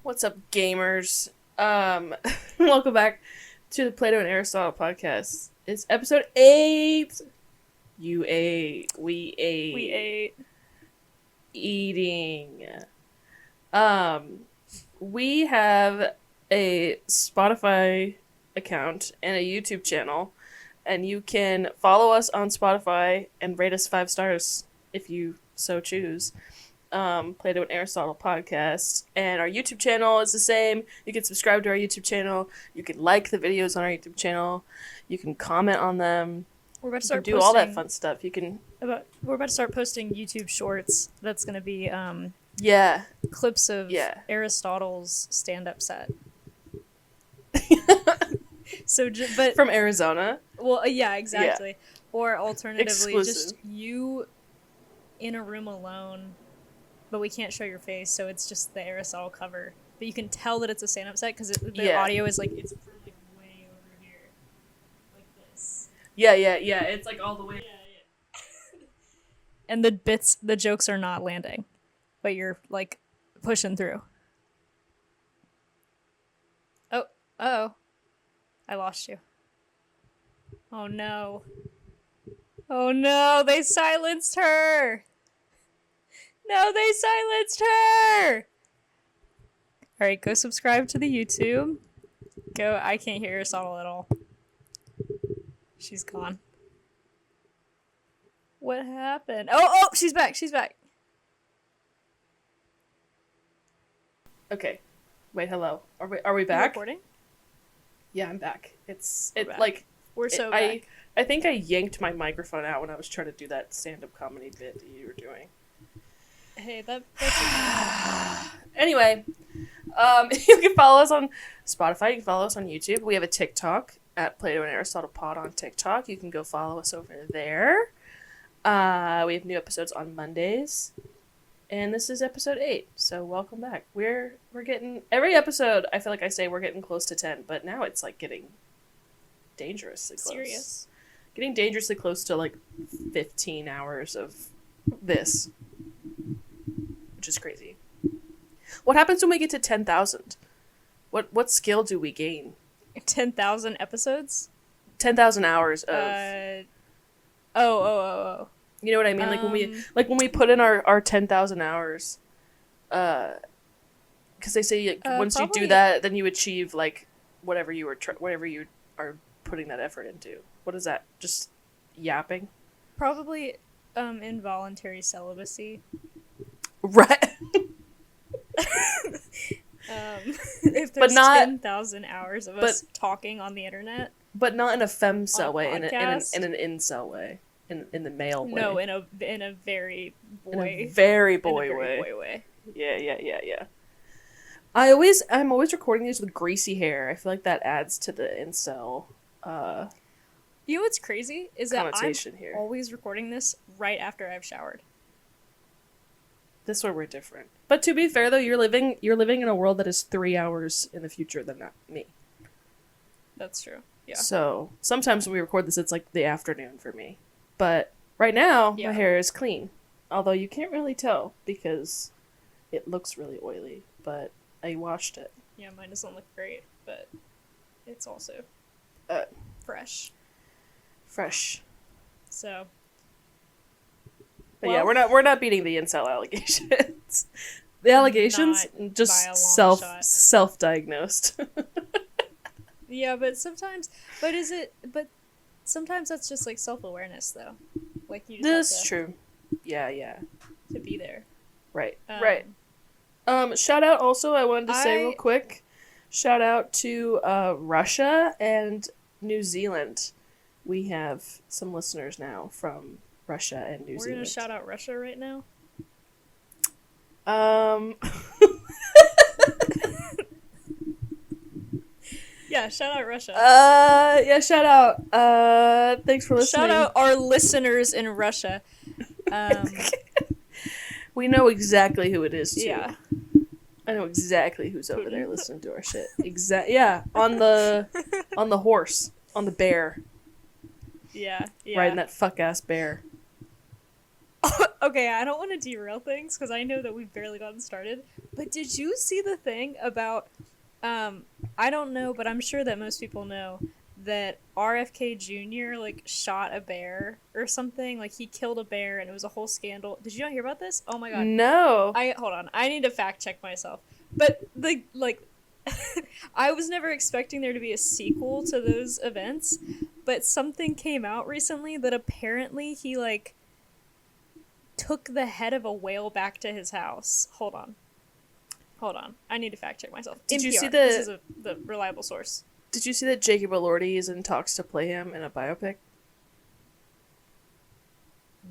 What's up, gamers? Welcome back to the Plato and Aristotle podcast. It's episode 8. You ate. We ate. We ate. Eating. We have a Spotify account and a YouTube channel, and you can follow us on Spotify and rate us 5 stars if you so choose. Plato and Aristotle podcast, and our YouTube channel is the same. You can subscribe to our YouTube channel. You can like the videos on our YouTube channel. You can comment on them. We're about to start do all that fun stuff. You can. We're about to start posting YouTube shorts. That's gonna be clips of Aristotle's stand-up set. But from Arizona. Well, yeah, exactly. Yeah. Or alternatively, Exclusive. Just you in a room alone. But we can't show your face, so it's just the Aristotle cover. But you can tell that it's a stand-up set because the audio is like it's from like way over here, like this. Yeah. It's like all the way. Yeah. And the jokes are not landing, but you're like pushing through. Oh, I lost you. Oh no! They silenced her. No, they silenced her! Alright, go subscribe to the YouTube. I can't hear Aristotle at all. She's gone. What happened? Oh, she's back. Okay. Wait, hello. Are we back? Recording? Yeah, I'm back. We're so back. I think I yanked my microphone out when I was trying to do that stand-up comedy bit that you were doing. Hey, that's Anyway, you can follow us on Spotify. You can follow us on YouTube. We have a TikTok at Plato and Aristotle Pod on TikTok. You can go follow us over there. We have new episodes on Mondays, and this is episode 8. So welcome back. We're getting every episode. I feel like I say we're getting close to 10, but now it's like getting dangerously close. Serious. Getting dangerously close to like 15 hours of this. Which is crazy. What happens when we get to 10,000? What skill do we gain? 10,000 episodes? 10,000 hours of... Oh. You know what I mean? When we put in our 10,000 hours, because they say once you do that, then you achieve like whatever you are putting that effort into. What is that? Just yapping? Probably involuntary celibacy. Right. If there's 10,000 hours of us talking on the internet, but not in a femcel way, in an incel way, in the male way. No, in a very boy, way. Yeah. I'm always recording these with greasy hair. I feel like that adds to the incel. You know what's crazy is that I'm here. Always recording this right after I've showered. This way we're different. But to be fair though, you're living in a world that is 3 hours in the future than me. That's true. Yeah. So sometimes when we record this, it's like the afternoon for me. But right now, my hair is clean. Although you can't really tell because it looks really oily. But I washed it. Yeah, mine doesn't look great, but it's also fresh. So. But we're not beating the incel allegations. The allegations just self-diagnosed. Yeah, but sometimes that's just like self-awareness though. Like you just This is true. Yeah. To be there. Right. Shout out also, I wanted to say real quick, shout out to Russia and New Zealand. We have some listeners now from Russia and New Zealand. We're gonna shout out Russia right now? Yeah, shout out Russia. Shout out. Thanks for listening. Shout out our listeners in Russia. We know exactly who it is, too. Yeah. I know exactly who's over there listening to our shit. Yeah, on the horse, on the bear. Yeah. Riding that fuck-ass bear. Okay, I don't want to derail things because I know that we've barely gotten started. But did you see the thing about? I don't know, but I'm sure that most people know that RFK Jr. like shot a bear or something. Like he killed a bear, and it was a whole scandal. Did you not hear about this? Oh my god! No. I hold on. I need to fact check myself. But the like, I was never expecting there to be a sequel to those events, but something came out recently that apparently he like took the head of a whale back to his house. Hold on. I need to fact check myself. Did NPR. you see This is the reliable source. Did you see that Jacob Elordi is in talks to play him in a biopic?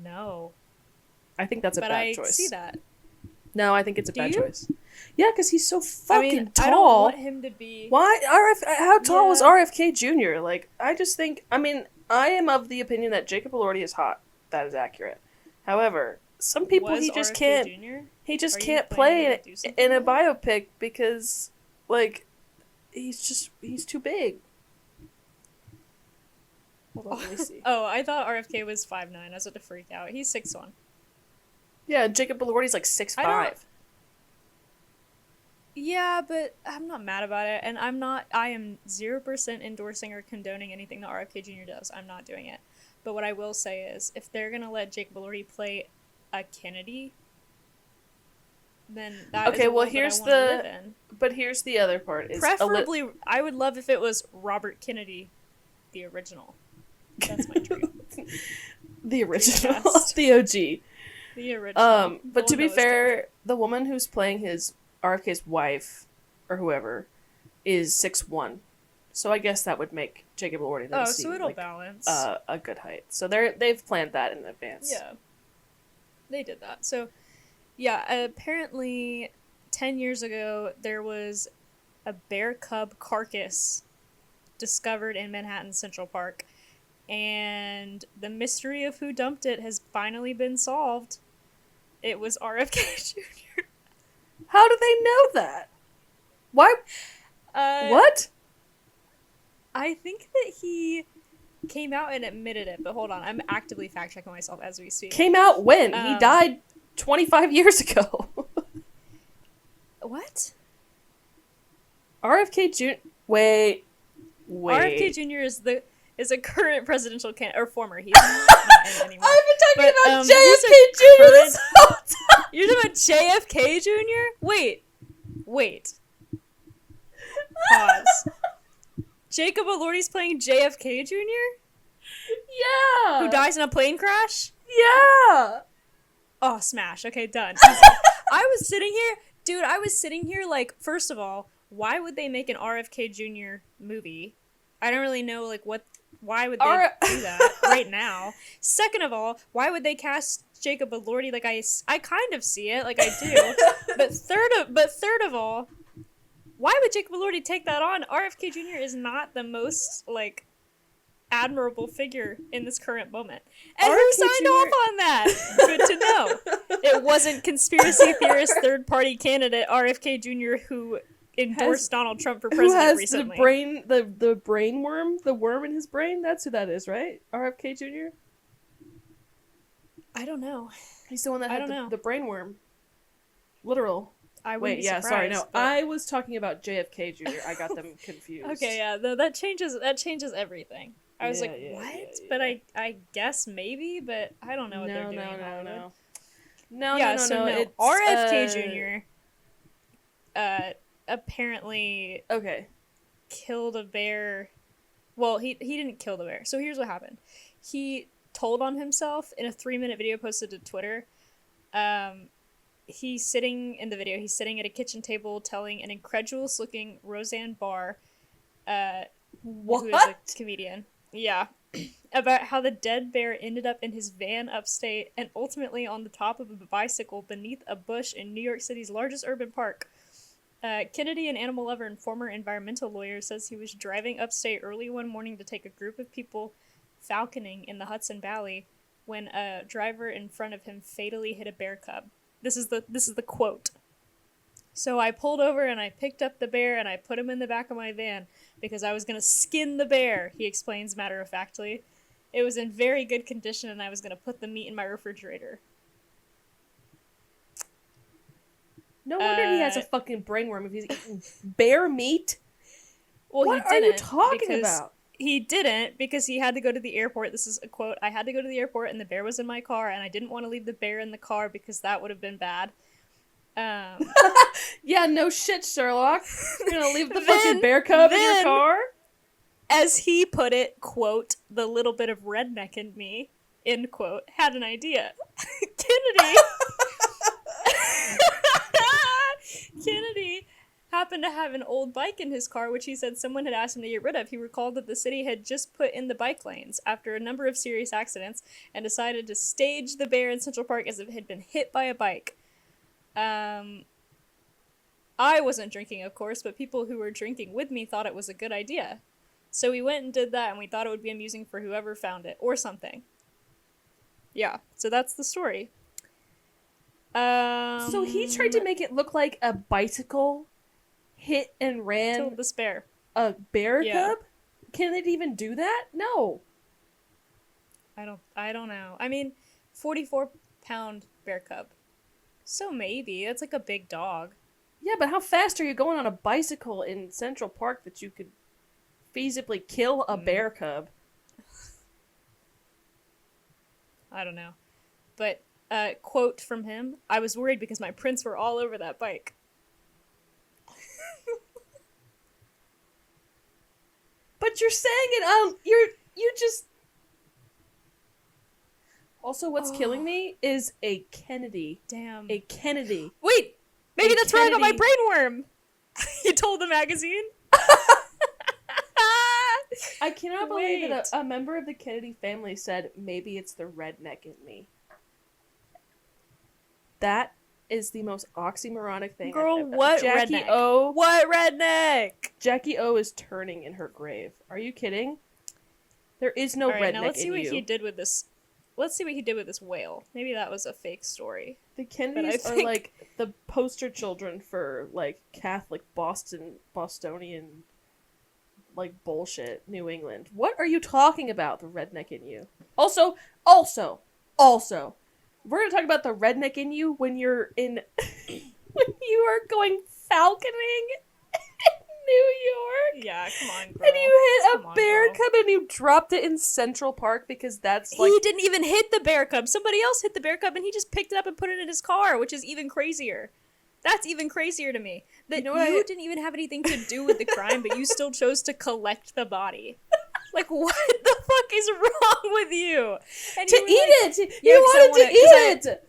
No. I think that's a but bad I choice. see that. No, I think it's a Do bad you? choice. Yeah, because he's so fucking tall. I don't want him to be... Why? How tall was Yeah. RFK Jr.? Like, I just think... I mean, I am of the opinion that Jacob Elordi is hot. That is accurate. However, some people Was he just RFK can't... Jr.? He just Are you can't planning play to do in something a with it? biopic because, like, he's too big. Hold on, let me see. Oh, I thought RFK was 5'9". I was about to freak out. He's 6'1". Yeah, Jacob Elordi's like 6'5". I don't- Yeah, but I'm not mad about it, and I am 0% endorsing or condoning anything that RFK Jr. does. I'm not doing it. But what I will say is, if they're gonna let Jacob Elordi play a Kennedy, then that is Okay, a well, world here's that I wanna live the... in. But here's the other part. Is Preferably, I would love if it was Robert Kennedy, the original. That's my dream. the original. Dreamcast. The OG. The original. But The to one be that was fair, the woman who's playing his RFK's wife, or whoever, is 6'1". So I guess that would make Jacob Elordi then Oh, seem so it'll like balance. a good height. So they've planned that in advance. Yeah. They did that. So, yeah, apparently 10 years ago, there was a bear cub carcass discovered in Manhattan Central Park. And the mystery of who dumped it has finally been solved. It was RFK Jr. How do they know that? Why? What? I think that he came out and admitted it, but hold on. I'm actively fact-checking myself as we speak. Came out when? He died 25 years ago. What? RFK Jr. Wait. RFK Jr. is a current presidential candidate, or former. He's not in anymore. I've been talking about he's a JFK Jr. this current- whole time. You're talking about JFK Jr.? Wait. Pause. Jacob Elordi's playing JFK Jr.? Yeah. Who dies in a plane crash? Yeah. Oh, smash. Okay, done. I was sitting here like, first of all, why would they make an RFK Jr. movie? I don't really know, like, why would they do that right now? Second of all, why would they cast Jacob Elordi? Like, I kind of see it, like I do. But third of all, why would Jacob Elordi take that on? RFK Jr. is not the most, like, admirable figure in this current moment. And who RFK signed Jr. off on that? Good to know. It wasn't conspiracy theorist third-party candidate RFK Jr. who endorsed Donald Trump for Who president has recently. the brain worm? The worm in his brain? That's who that is, right? RFK Jr.? I don't know. He's the one that I had don't know. the brain worm. Literal. I wouldn't Wait, be yeah, surprised, sorry, no. but- I was talking about JFK Jr. I got them confused. Okay, yeah, that changes everything. I was Yeah, like, yeah, what? yeah, But yeah. I guess maybe, but I don't know what they're doing. in Hollywood. No, Yeah, no. so RFK Jr. Apparently Okay. killed a bear. Well, he didn't kill the bear. So here's what happened. He told on himself in a 3-minute video posted to Twitter. He's sitting in the video. He's sitting at a kitchen table telling an incredulous-looking Roseanne Barr, What? who is a comedian, about how the dead bear ended up in his van upstate and ultimately on the top of a bicycle beneath a bush in New York City's largest urban park. Kennedy, an animal lover and former environmental lawyer, says he was driving upstate early one morning to take a group of people falconing in the Hudson Valley when a driver in front of him fatally hit a bear cub. This is the quote. So I pulled over and I picked up the bear and I put him in the back of my van because I was going to skin the bear, he explains matter-of-factly. It was in very good condition and I was going to put the meat in my refrigerator. No wonder he has a fucking brain worm if he's eating bear meat. Well, what he didn't are you talking because about? He didn't because he had to go to the airport. This is a quote. I had to go to the airport and the bear was in my car and I didn't want to leave the bear in the car because that would have been bad. Yeah, no shit, Sherlock. You're gonna leave the fucking bear cub in your car? As he put it, quote, the little bit of redneck in me, end quote, had an idea. Kennedy happened to have an old bike in his car, which he said someone had asked him to get rid of. He recalled that the city had just put in the bike lanes after a number of serious accidents and decided to stage the bear in Central Park as if it had been hit by a bike. I wasn't drinking, of course, but people who were drinking with me thought it was a good idea. So we went and did that, and we thought it would be amusing for whoever found it, or something. Yeah, so that's the story. So he tried to make it look like a bicycle hit and ran killed this bear. A bear cub? Can it even do that? No. I don't know. I mean, 44-pound bear cub. So maybe. That's like a big dog. Yeah, but how fast are you going on a bicycle in Central Park that you could feasibly kill a bear cub? I don't know. But, quote from him, I was worried because my prints were all over that bike. But you're saying it, you just... Also, what's killing me is a Kennedy. Damn. A Kennedy. Wait! Maybe that's where I got my brain worm! You told the magazine? I cannot believe that a member of the Kennedy family said, maybe it's the redneck in me. That is the most oxymoronic thing. Girl, what Jackie redneck? O. What redneck? Jackie O is turning in her grave. Are you kidding? There is no redneck now let's see what you. he did with this. Let's see what he did with this whale. Maybe that was a fake story. The Kennedys are like the poster children for like Catholic Bostonian like bullshit New England. What are you talking about? The redneck in you. Also, we're gonna talk about the redneck in you when you're in when you are going falconing in New York. Yeah, come on, girl. And you hit a bear cub and you dropped it in Central Park because that's like... He didn't even hit the bear cub. Somebody else hit the bear cub and he just picked it up and put it in his car, which is even crazier. That's even crazier to me. That you didn't even have anything to do with the crime, but you still chose to collect the body. Like, what the fuck is wrong with you? And to eat it! You wanted to eat it!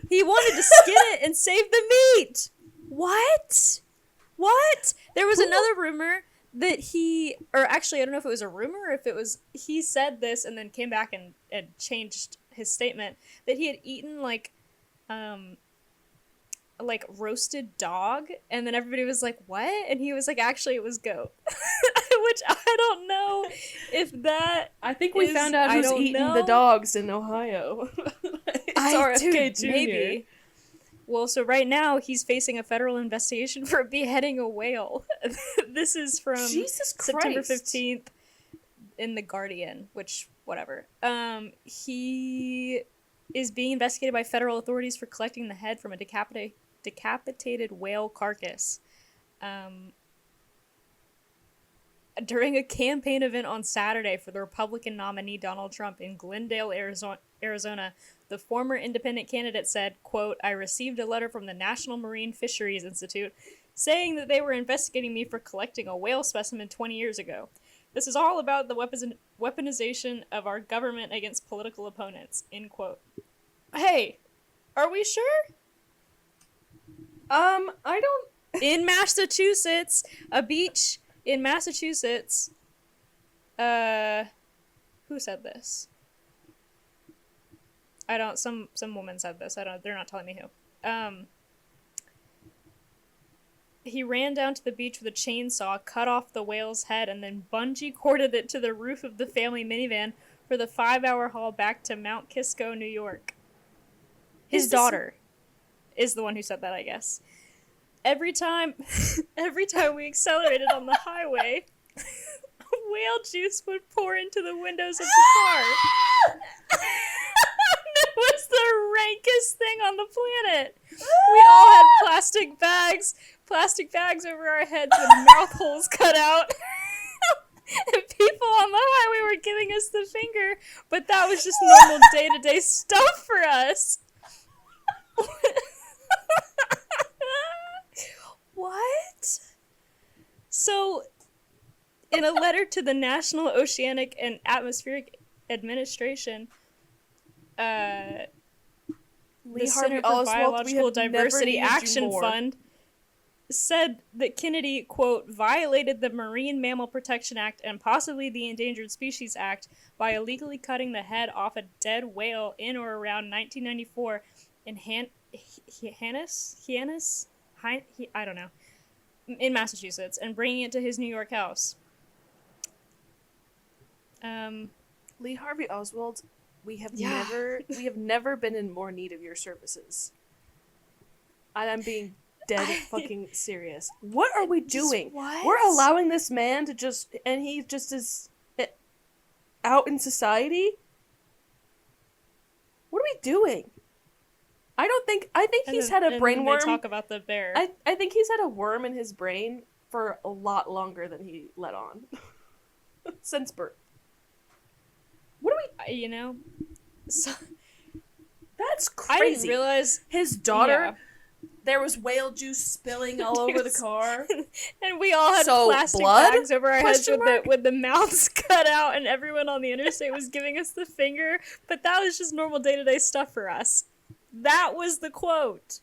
He wanted to skin it and save the meat! What? There was another rumor that or actually, I don't know if it was a rumor or if it was, he said this and then came back and changed his statement, that he had eaten, like roasted dog, and then everybody was like, what? And he was like, actually, it was goat. Which I don't know if that I think we found out who's eating the dogs in Ohio. It's RFK Jr. Maybe. Well, so right now he's facing a federal investigation for beheading a whale. This is from September 15th in The Guardian, which, whatever. He is being investigated by federal authorities for collecting the head from a decapitated whale carcass. During a campaign event on Saturday for the Republican nominee Donald Trump in Glendale, Arizona, the former independent candidate said, quote, I received a letter from the National Marine Fisheries Institute saying that they were investigating me for collecting a whale specimen 20 years ago. This is all about the weaponization of our government against political opponents, end quote. Hey, are we sure? I don't... In Massachusetts, a beach in Massachusetts, who said this? Some woman said this. They're not telling me who. He ran down to the beach with a chainsaw, cut off the whale's head, and then bungee corded it to the roof of the family minivan for the 5-hour haul back to Mount Kisco, New York. His daughter is the one who said that, I guess. Every time we accelerated on the highway, whale juice would pour into the windows of the car. was the rankest thing on the planet. We all had plastic bags over our heads with mouth holes cut out. And people on the highway were giving us the finger, but that was just normal day-to-day stuff for us. What? So, in a letter to the National Oceanic and Atmospheric Administration, the Center for Biological Diversity Action Fund said that Kennedy, quote, violated the Marine Mammal Protection Act and possibly the Endangered Species Act by illegally cutting the head off a dead whale in or around 1994 in I don't know, in Massachusetts, and bringing it to his New York house. Lee Harvey Oswald, we have never been in more need of your services. And I'm being dead fucking serious. What are we doing? What? We're allowing this man to just, and he just is out in society? What are we doing? I think he's had a brain worm. They talk about the bear. I think he's had a worm in his brain for a lot longer than he let on. Since birth. What are we... You know? So, that's crazy. I didn't realize... His daughter... Yeah. There was whale juice spilling all over the car. And we all had plastic bags over our heads with the mouths cut out, and everyone on the interstate was giving us the finger. But that was just normal day-to-day stuff for us. That was the quote.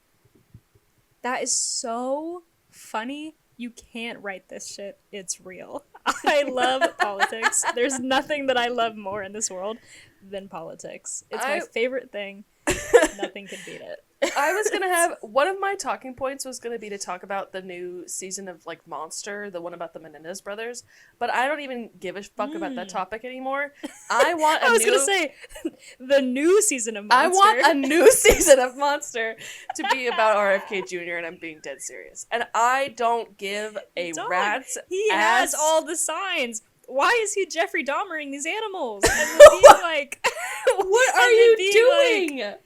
That is so funny. You can't write this shit. It's real. I love politics. There's nothing that I love more in this world than politics. It's my favorite thing. Nothing can beat it. I was gonna have one of my talking points was gonna be to talk about the new season of like Monster, the one about the Menendez brothers, but I don't even give a fuck about that topic anymore. I want I was gonna say the new season of Monster. I want a new season of Monster to be about RFK Jr. and I'm being dead serious. And I don't give a rat's He ass. has all the signs. Why is he Jeffrey Dahmering these animals? And then being like, what are you doing? Like,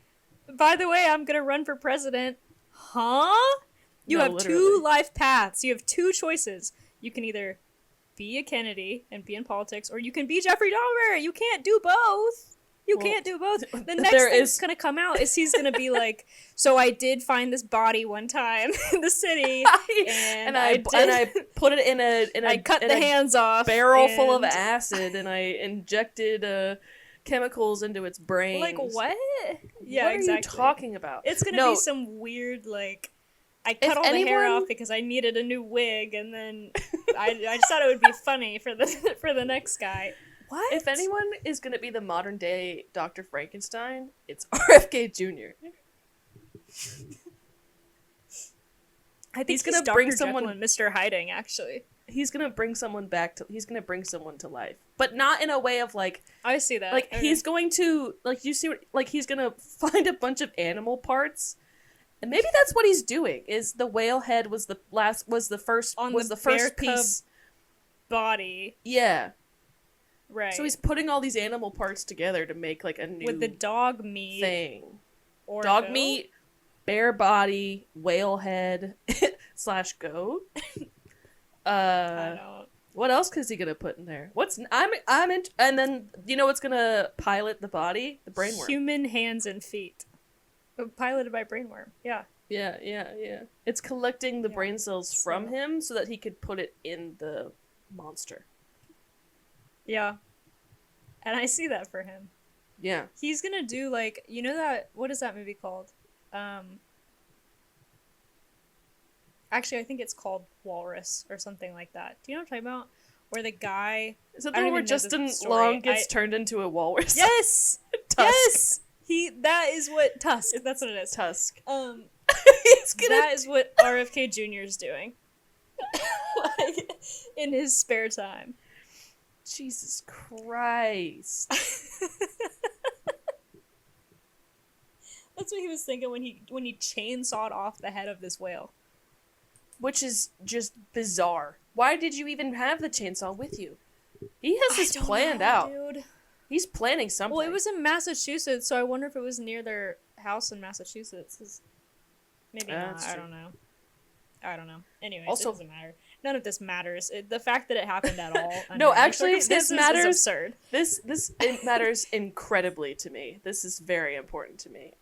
by the way, I'm gonna run for president. Huh? You have literally. two life paths. You have two choices. You can either be a Kennedy and be in politics, or you can be Jeffrey Dahmer. You can't do both. You can't do both. The next thing that's gonna come out is he's gonna be like, so I did find this body one time in the city, and I put it in I cut the hands off, barrel full of acid, and I injected chemicals into its brain. Like what? Yeah, what exactly. are you talking about? It's gonna be some weird like. I cut all the hair off because I needed a new wig, and then I just thought it would be funny for the next guy. What? If anyone is gonna be the modern day Dr. Frankenstein, it's RFK Jr. I think he's gonna bring someone and Mr. Hiding. Actually, he's gonna bring someone back to. He's gonna bring someone to life, but not in a way of like. I see that. Like he's going to like you see what like he's gonna find a bunch of animal parts, and maybe that's what he's doing. Is the whale head was the first piece body? Yeah. Right. So he's putting all these animal parts together to make like a new with the dog meat thing. Dog meat, bear body, whale head / goat. I don't. What else is he gonna put in there? And then you know what's gonna pilot the body? The brainworm. Human hands and feet, piloted by brainworm. Yeah. Yeah. It's collecting the brain cells from him so that he could put it in the monster. Yeah. And I see that for him. Yeah. He's gonna do like, you know that, what is that movie called? Actually, I think it's called Walrus or something like that. Do you know what I'm talking about? Where the guy... Is that the one where Justin Long gets turned into a walrus? Yes! Tusk. Yes! That is what... Tusk. That's what it is. Tusk. That is what RFK Jr. is doing. Like, in his spare time. Jesus Christ. That's what he was thinking when he chainsawed off the head of this whale. Which is just bizarre. Why did you even have the chainsaw with you? He has this planned out. Dude. He's planning something. Well, it was in Massachusetts, so I wonder if it was near their house in Massachusetts. Maybe not. That's I true. don't know. Anyways, Also- it doesn't matter. None of this matters. The fact that it happened at all. No, under any actually, this circumstances matters. Is absurd. It matters incredibly to me. This is very important to me.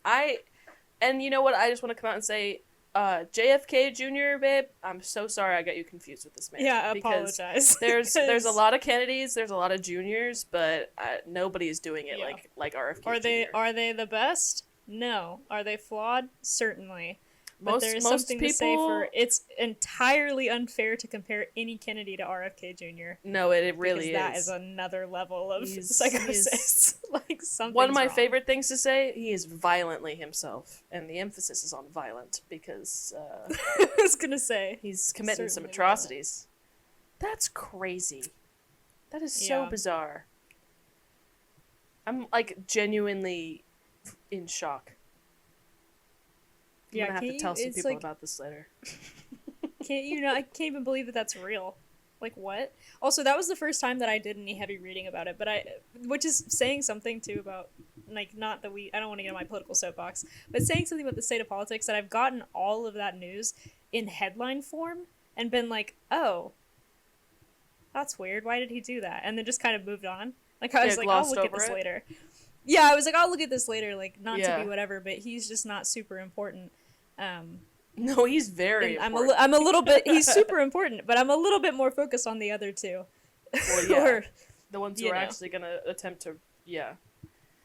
And you know what? I just want to come out and say, JFK Jr., babe, I'm so sorry I got you confused with this man. Yeah, because apologize. there's a lot of Kennedys, there's a lot of juniors, but nobody is doing it Yeah. like RFK Are they Jr. are they the best? No. Are they flawed? Certainly. But Most- there is most something to say people- for it's entirely unfair to compare any Kennedy to RFK Jr. No, it really because that is another level of He's- psychosis. Like something. One of my favorite things to say, he is violently himself, and the emphasis is on violent because I was gonna say. he's committing some Certainly atrocities. That's crazy. That is so Yeah. bizarre. I'm like genuinely in shock. I'm Yeah, gonna have can't to you- tell some it's people like- about this later. Can't you know? I can't even believe that that's real. Like what? Also, that was the first time that I did any heavy reading about it. But which is saying something too about like not that I don't want to get on my political soapbox, but saying something about the state of politics that I've gotten all of that news in headline form and been like, oh, that's weird. Why did he do that? And then just kind of moved on. Like I was like, I'll glossed look at over this it? later. Yeah, I was like, I'll look at this later. Like not to Yeah. be whatever, but he's just not super important. No, he's very And important. I'm a little bit. He's super important, but I'm a little bit more focused on the other two. Well, yeah. Or, The ones who you are know. actually gonna attempt to, yeah.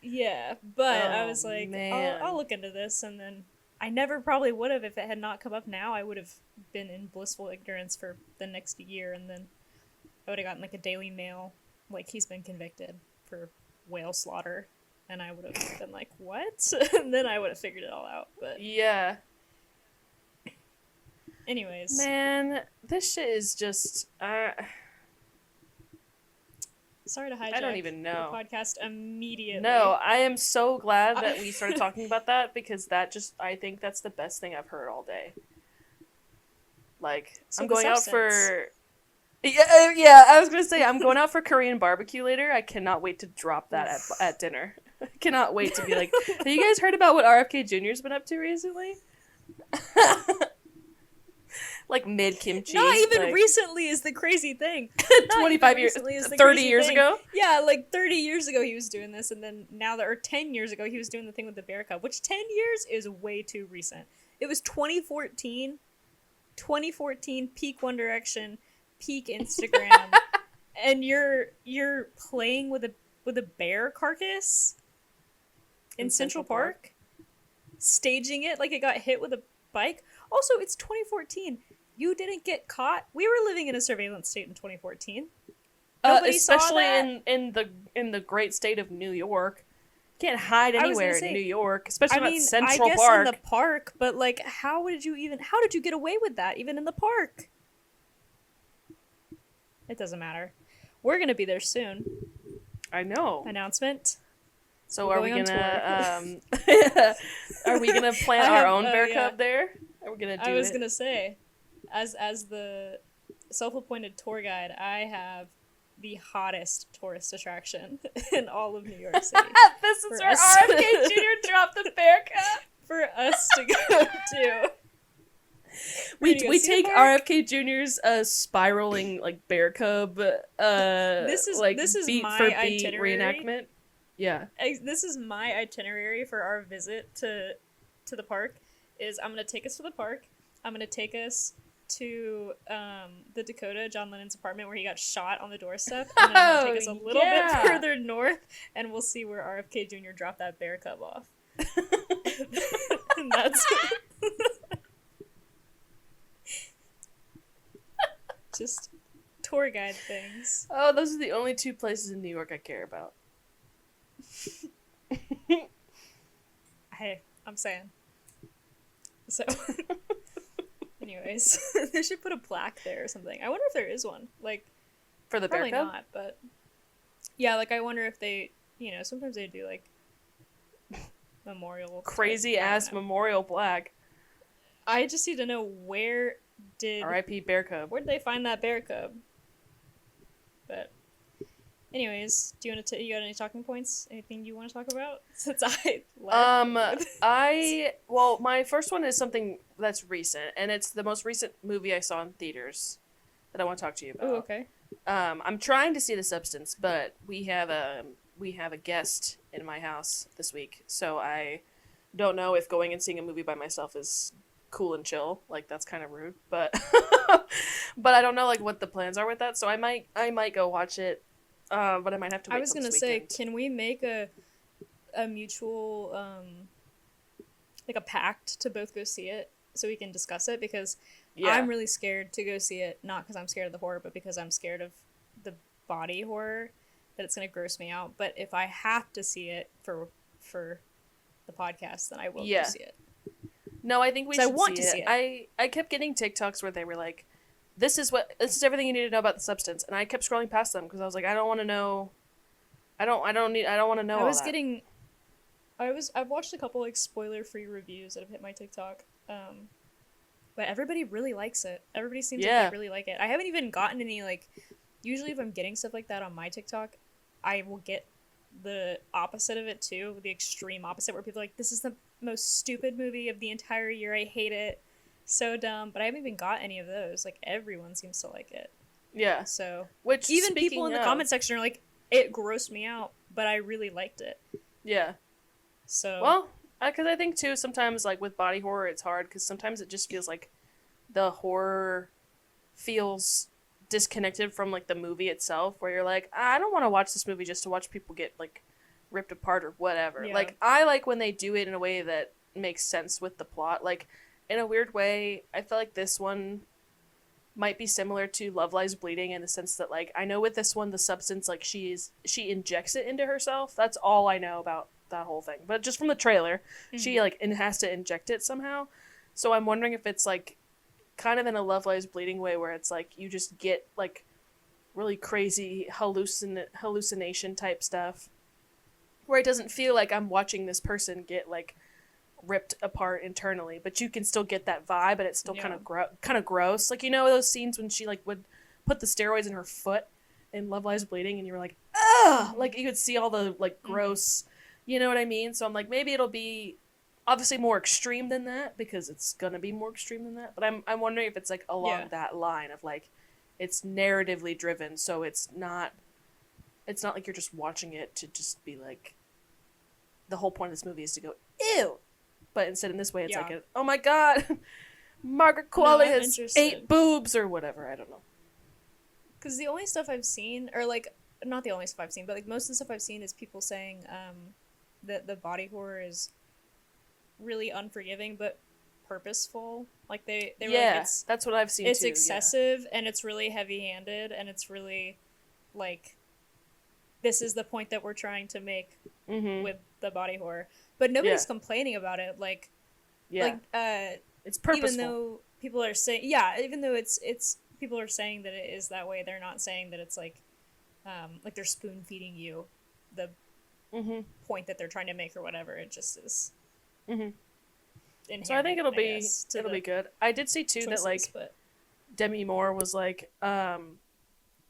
yeah, but I Oh, was like, man. I'll look into this, and then I never probably would have if it had not come up now. I would have been in blissful ignorance for the next year, and then I would have gotten like a Daily Mail, like he's been convicted for whale slaughter, and I would have been like, what? And then I would have figured it all out. But Yeah. anyways, Man, this shit is just, sorry to hijack. I don't even know. the podcast immediately. No, I am so glad that we started talking about that because I think that's the best thing I've heard all day. Like, So I'm the going out substance. for. Yeah, I was gonna say I'm going out for Korean barbecue later. I cannot wait to drop that at dinner. I cannot wait to be like, have you guys heard about what RFK Jr.'s been up to recently? Like mid kimchi. Not even like, recently is the crazy thing. 25 years, recently is the 30 crazy years thing. ago. Yeah, like 30 years ago he was doing this, and then or 10 years ago he was doing the thing with the bear cub, which 10 years is way too recent. It was 2014, peak One Direction, peak Instagram, and you're playing with a bear carcass in Central Park, staging it like it got hit with a bike. Also, it's 2014. You didn't get caught. We were living in a surveillance state in 2014. Nobody saw Especially that. in the great state of New York. You can't hide I was gonna anywhere say, in New York, especially not I Central guess Park. in the park, but like, how did you get away with that even in the park? It doesn't matter. We're gonna be there soon. I know. Announcement. So We're are we going gonna on are we gonna plant I our have- own bear yeah. cub there? Are we gonna do I was it? gonna say, as the self-appointed tour guide, I have the hottest tourist attraction in all of New York City This is For where us. RFK Jr. dropped the bear cub. for us to go to. We We're gonna we go see the take park. RFK Jr.'s spiraling like bear cub This is beat my for beat itinerary. reenactment. Yeah. This is my itinerary for our visit to the park. Is I'm gonna take us to the park. I'm gonna take us to the Dakota, John Lennon's apartment where he got shot on the doorstep, and then I'm gonna take us a little yeah. bit further north, and we'll see where RFK Jr. dropped that bear cub off. And that's just tour guide things. Oh, those are the only two places in New York I care about. Hey, I'm saying. So, anyways, they should put a plaque there or something. I wonder if there is one. Like, For the bear probably cub? not, but yeah, like I wonder if they, sometimes they do like memorial. Crazy type, I don't ass know. memorial plaque. I just need to know where R.I.P. bear cub. did they find that bear cub? But Anyways, you got any talking points? Anything you want to talk about? Since I left. Well, my first one is something that's recent, and it's the most recent movie I saw in theaters that I want to talk to you about. Oh, okay. I'm trying to see The Substance, but we have a guest in my house this week, so I don't know if going and seeing a movie by myself is cool and chill. Like, that's kind of rude, but but I don't know like what the plans are with that. So I might go watch it, but I might have to wait. I was till gonna this say, weekend. can we make a mutual like a pact to both go see it so we can discuss it, because Yeah. I'm really scared to go see it, not because I'm scared of the horror, but because I'm scared of the body horror, that it's gonna gross me out. But if I have to see it for the podcast, then I will go see it. No, I think we 'Cause should I want see to it. see it. I kept getting TikToks where they were like, this is everything you need to know about The Substance, and I kept scrolling past them because I was like, I don't want to know. I don't want to know. I've watched a couple like spoiler-free reviews that have hit my TikTok. But everybody really likes it. Everybody seems like they really like it. I haven't even gotten any like, usually if I'm getting stuff like that on my TikTok, I will get the opposite of it too, the extreme opposite, where people are like, this is the most stupid movie of the entire year, I hate it, so dumb. But I haven't even got any of those. Like, everyone seems to like it. Yeah. So which even people in the comment section are like, it grossed me out, but I really liked it. Yeah. So well, because I think too sometimes like with body horror it's hard because sometimes it just feels like the horror feels disconnected from like the movie itself, where you're like, I don't want to watch this movie just to watch people get like ripped apart or whatever. Yeah. Like, I like when they do it in a way that makes sense with the plot. Like, in a weird way, I feel like this one might be similar to Love Lies Bleeding in the sense that like I know with this one the substance like she injects it into herself. That's all I know about that whole thing. But just from the trailer, she like has to inject it somehow. So I'm wondering if it's like kind of in a Love Lies Bleeding way where it's like you just get like really crazy hallucination type stuff where it doesn't feel like I'm watching this person get like ripped apart internally, but you can still get that vibe, but it's still kind of gross. Like, you know those scenes when she like would put the steroids in her foot in Love Lies Bleeding, and you were like, ugh, like you could see all the like gross, you know what I mean? So I'm like, maybe it'll be obviously more extreme than that because it's gonna be more extreme than that. But I'm wondering if it's like along that line of like it's narratively driven, so it's not like you're just watching it to just be like the whole point of this movie is to go ew. But instead in this way, it's like, oh my god, Margaret Qualley has 8 boobs or whatever. I don't know. Because the only stuff I've seen, or like, not the only stuff I've seen, but like most of the stuff I've seen is people saying that the body horror is really unforgiving but purposeful. Like they were like, that's what I've seen. It's too, excessive and it's really heavy-handed and it's really like, this is the point that we're trying to make with the body horror. But nobody's complaining about it. Like, it's purposeful. Even though people are saying, even though it's people are saying that it is that way, they're not saying that it's like they're spoon feeding you the point that they're trying to make or whatever. It just is. So I think it'll be good. I did see too that like Demi Moore was like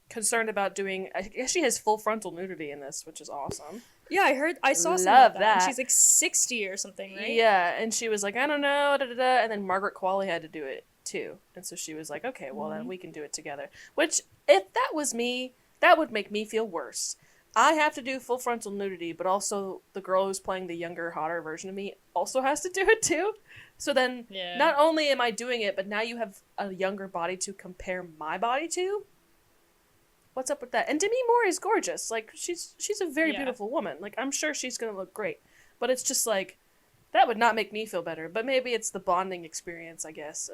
concerned about doing. I guess she has full frontal nudity in this, which is awesome. Yeah, I saw some of that. And she's like 60 or something, right? Yeah, and she was like, I don't know, and then Margaret Qualley had to do it too, and so she was like, okay, well then we can do it together. Which, if that was me, that would make me feel worse. I have to do full frontal nudity, but also the girl who's playing the younger, hotter version of me also has to do it too. So then, not only am I doing it, but now you have a younger body to compare my body to. What's up with that? And Demi Moore is gorgeous. Like, she's a very beautiful woman. Like, I'm sure she's gonna look great. But it's just like, that would not make me feel better. But maybe it's the bonding experience, I guess,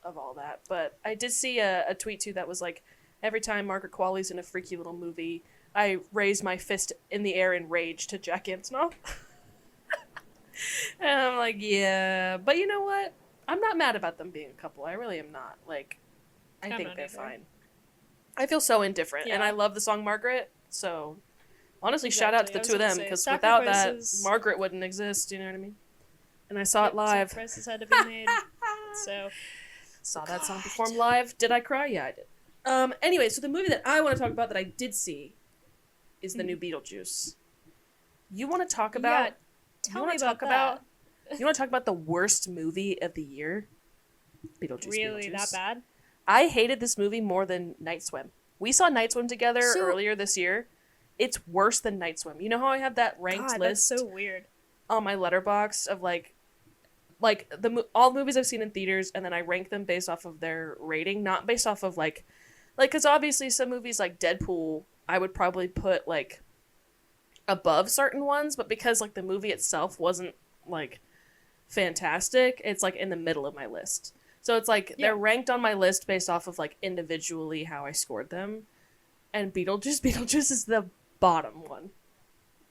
of all that. But I did see a tweet too that was like, every time Margaret Qualley's in a freaky little movie, I raise my fist in the air in rage to Jack Antonoff. And I'm like, yeah. But you know what? I'm not mad about them being a couple. I really am not. Like, I think they're fine. I feel so indifferent, and I love the song Margaret, so honestly, shout out to the two of them, because without that, Margaret wouldn't exist, you know what I mean? And I saw it live. Sacrifices had to be made, so... Saw that song performed live. Did I cry? Yeah, I did. Anyway, so the movie that I want to talk about that I did see is the new Beetlejuice. You want to talk about? Tell me about that. You want to talk about the worst movie of the year? Beetlejuice. Really, Beetlejuice. that bad? I hated this movie more than Night Swim. We saw Night Swim together earlier this year. It's worse than Night Swim. You know how I have that ranked list? That's so weird. On my letterbox of all the movies I've seen in theaters, and then I rank them based off of their rating, not based off of because obviously some movies like Deadpool, I would probably put above certain ones, but because the movie itself wasn't fantastic, it's in the middle of my list. So it's they're ranked on my list based off of individually how I scored them. And Beetlejuice is the bottom one.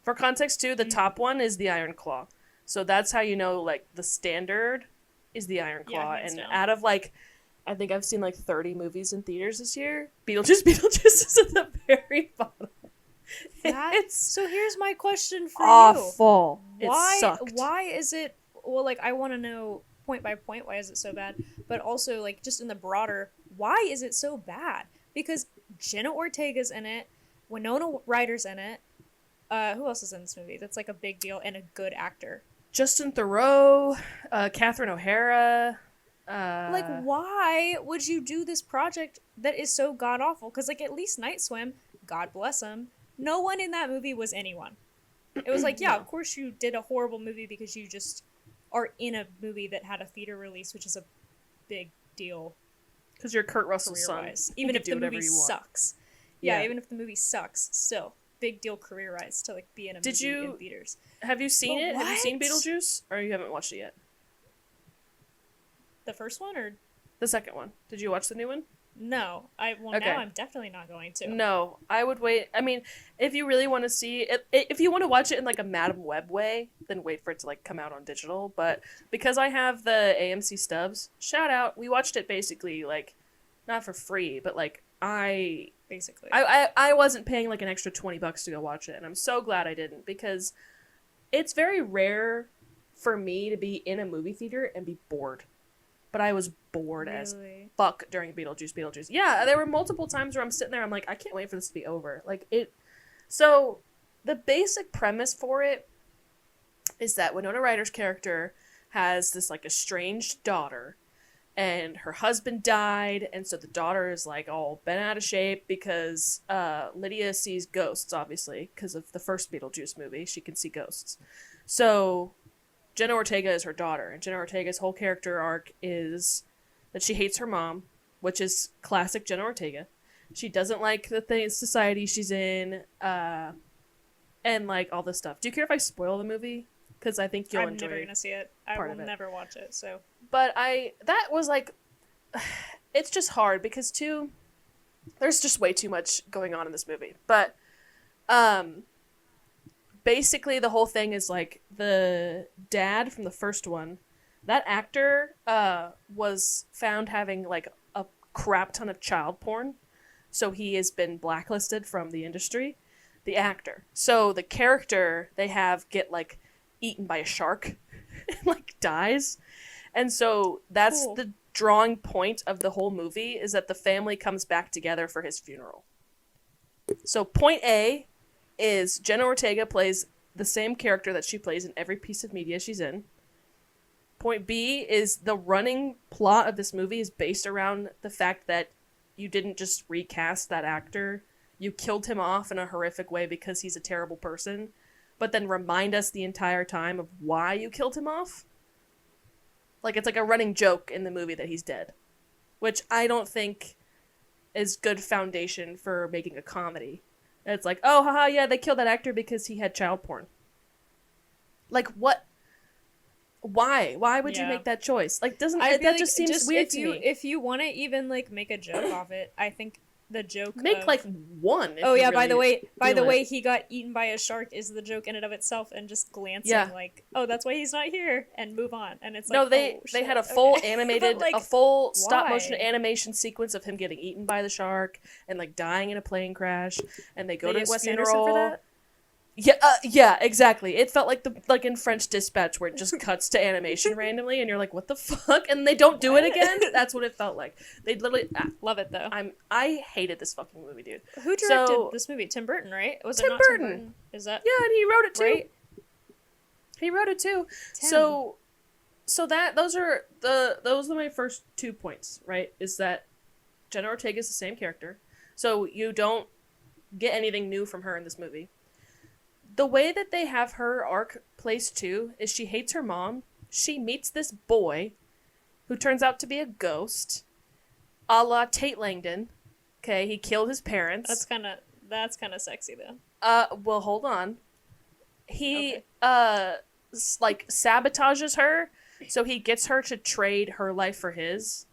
For context too, the top one is the Iron Claw. So that's how you know the standard is the Iron Claw. And out of I think I've seen 30 movies in theaters this year, Beetlejuice is at the very bottom. So here's my question for awful. you. It sucked. Why is it I want to know point by point why is it so bad, but also just in the broader, why is it so bad? Because Jenna Ortega's in it, Winona Ryder's in it. Who else is in this movie that's a big deal and a good actor? Justin Theroux, Catherine O'Hara. Why would you do this project that is so god awful? Because at least Night Swim, God bless him, no one in that movie was anyone. It was No. Of course you did a horrible movie because you just are in a movie that had a theater release, which is a big deal. Because you're Kurt Russell's son. Even if the movie sucks. Yeah, even if the movie sucks, still. Big deal career-wise to be in a movie in theaters. Have you seen it? Have you seen Beetlejuice? Or you haven't watched it yet? The first one or the second one? Did you watch the new one? No. Now I'm definitely not going to. No, I would wait. I mean, if you really want to see it, if you want to watch it in a Madam Web way, then wait for it to come out on digital. But because I have the AMC stubs, shout out, we watched it basically not for free, but I wasn't paying an extra $20 to go watch it, and I'm so glad I didn't, because it's very rare for me to be in a movie theater and be bored. But I was bored as fuck during Beetlejuice. Yeah, there were multiple times where I'm sitting there, I'm I can't wait for this to be over. So the basic premise for it is that Winona Ryder's character has this estranged daughter, and her husband died, and so the daughter is all bent out of shape because Lydia sees ghosts, obviously, because of the first Beetlejuice movie. She can see ghosts. So Jenna Ortega is her daughter, and Jenna Ortega's whole character arc is that she hates her mom, which is classic Jenna Ortega. She doesn't like the society she's in, and all this stuff. Do you care if I spoil the movie? Because I think you'll enjoy it. I'm never going to see it. I will never watch it, so... But that was it's just hard because there's just way too much going on in this movie. But, basically the whole thing is the dad from the first one, that actor, was found having a crap ton of child porn. So he has been blacklisted from the industry, the actor. So the character they have get eaten by a shark and dies. And so that's the drawing point of the whole movie, is that the family comes back together for his funeral. So point A is Jenna Ortega plays the same character that she plays in every piece of media she's in. Point B is the running plot of this movie is based around the fact that you didn't just recast that actor. You killed him off in a horrific way because he's a terrible person, but then remind us the entire time of why you killed him off. It's a running joke in the movie that he's dead, which I don't think is good foundation for making a comedy. It's oh, haha, yeah, they killed that actor because he had child porn. What? Why? Why would you make that choice? Doesn't that just seems weird to me? If you want to even make a joke off it, I think the joke make one. Oh yeah, by the way, he got eaten by a shark is the joke in and of itself, and just glancing oh, that's why he's not here, and move on. And it's no, they had a full animated, but, a full stop motion animation sequence of him getting eaten by the shark and dying in a plane crash, and they go to his funeral. For that? Yeah, exactly. It felt like in French Dispatch where it just cuts to animation randomly, and you're like, "What the fuck?" And they don't do it again. That's what it felt like. They literally. Love it though. I hated this fucking movie, dude. Who directed this movie? Tim Burton, right? Was it not Burton. Tim Burton? Is that? Yeah, and he wrote it too. Right? He wrote it too. Tim. So those are my first 2 points, right? Is that Jenna Ortega is the same character, so you don't get anything new from her in this movie. The way that they have her arc placed too is she hates her mom. She meets this boy who turns out to be a ghost, a la Tate Langdon. Okay, he killed his parents. That's kind of sexy though. Well, hold on. He sabotages her, so he gets her to trade her life for his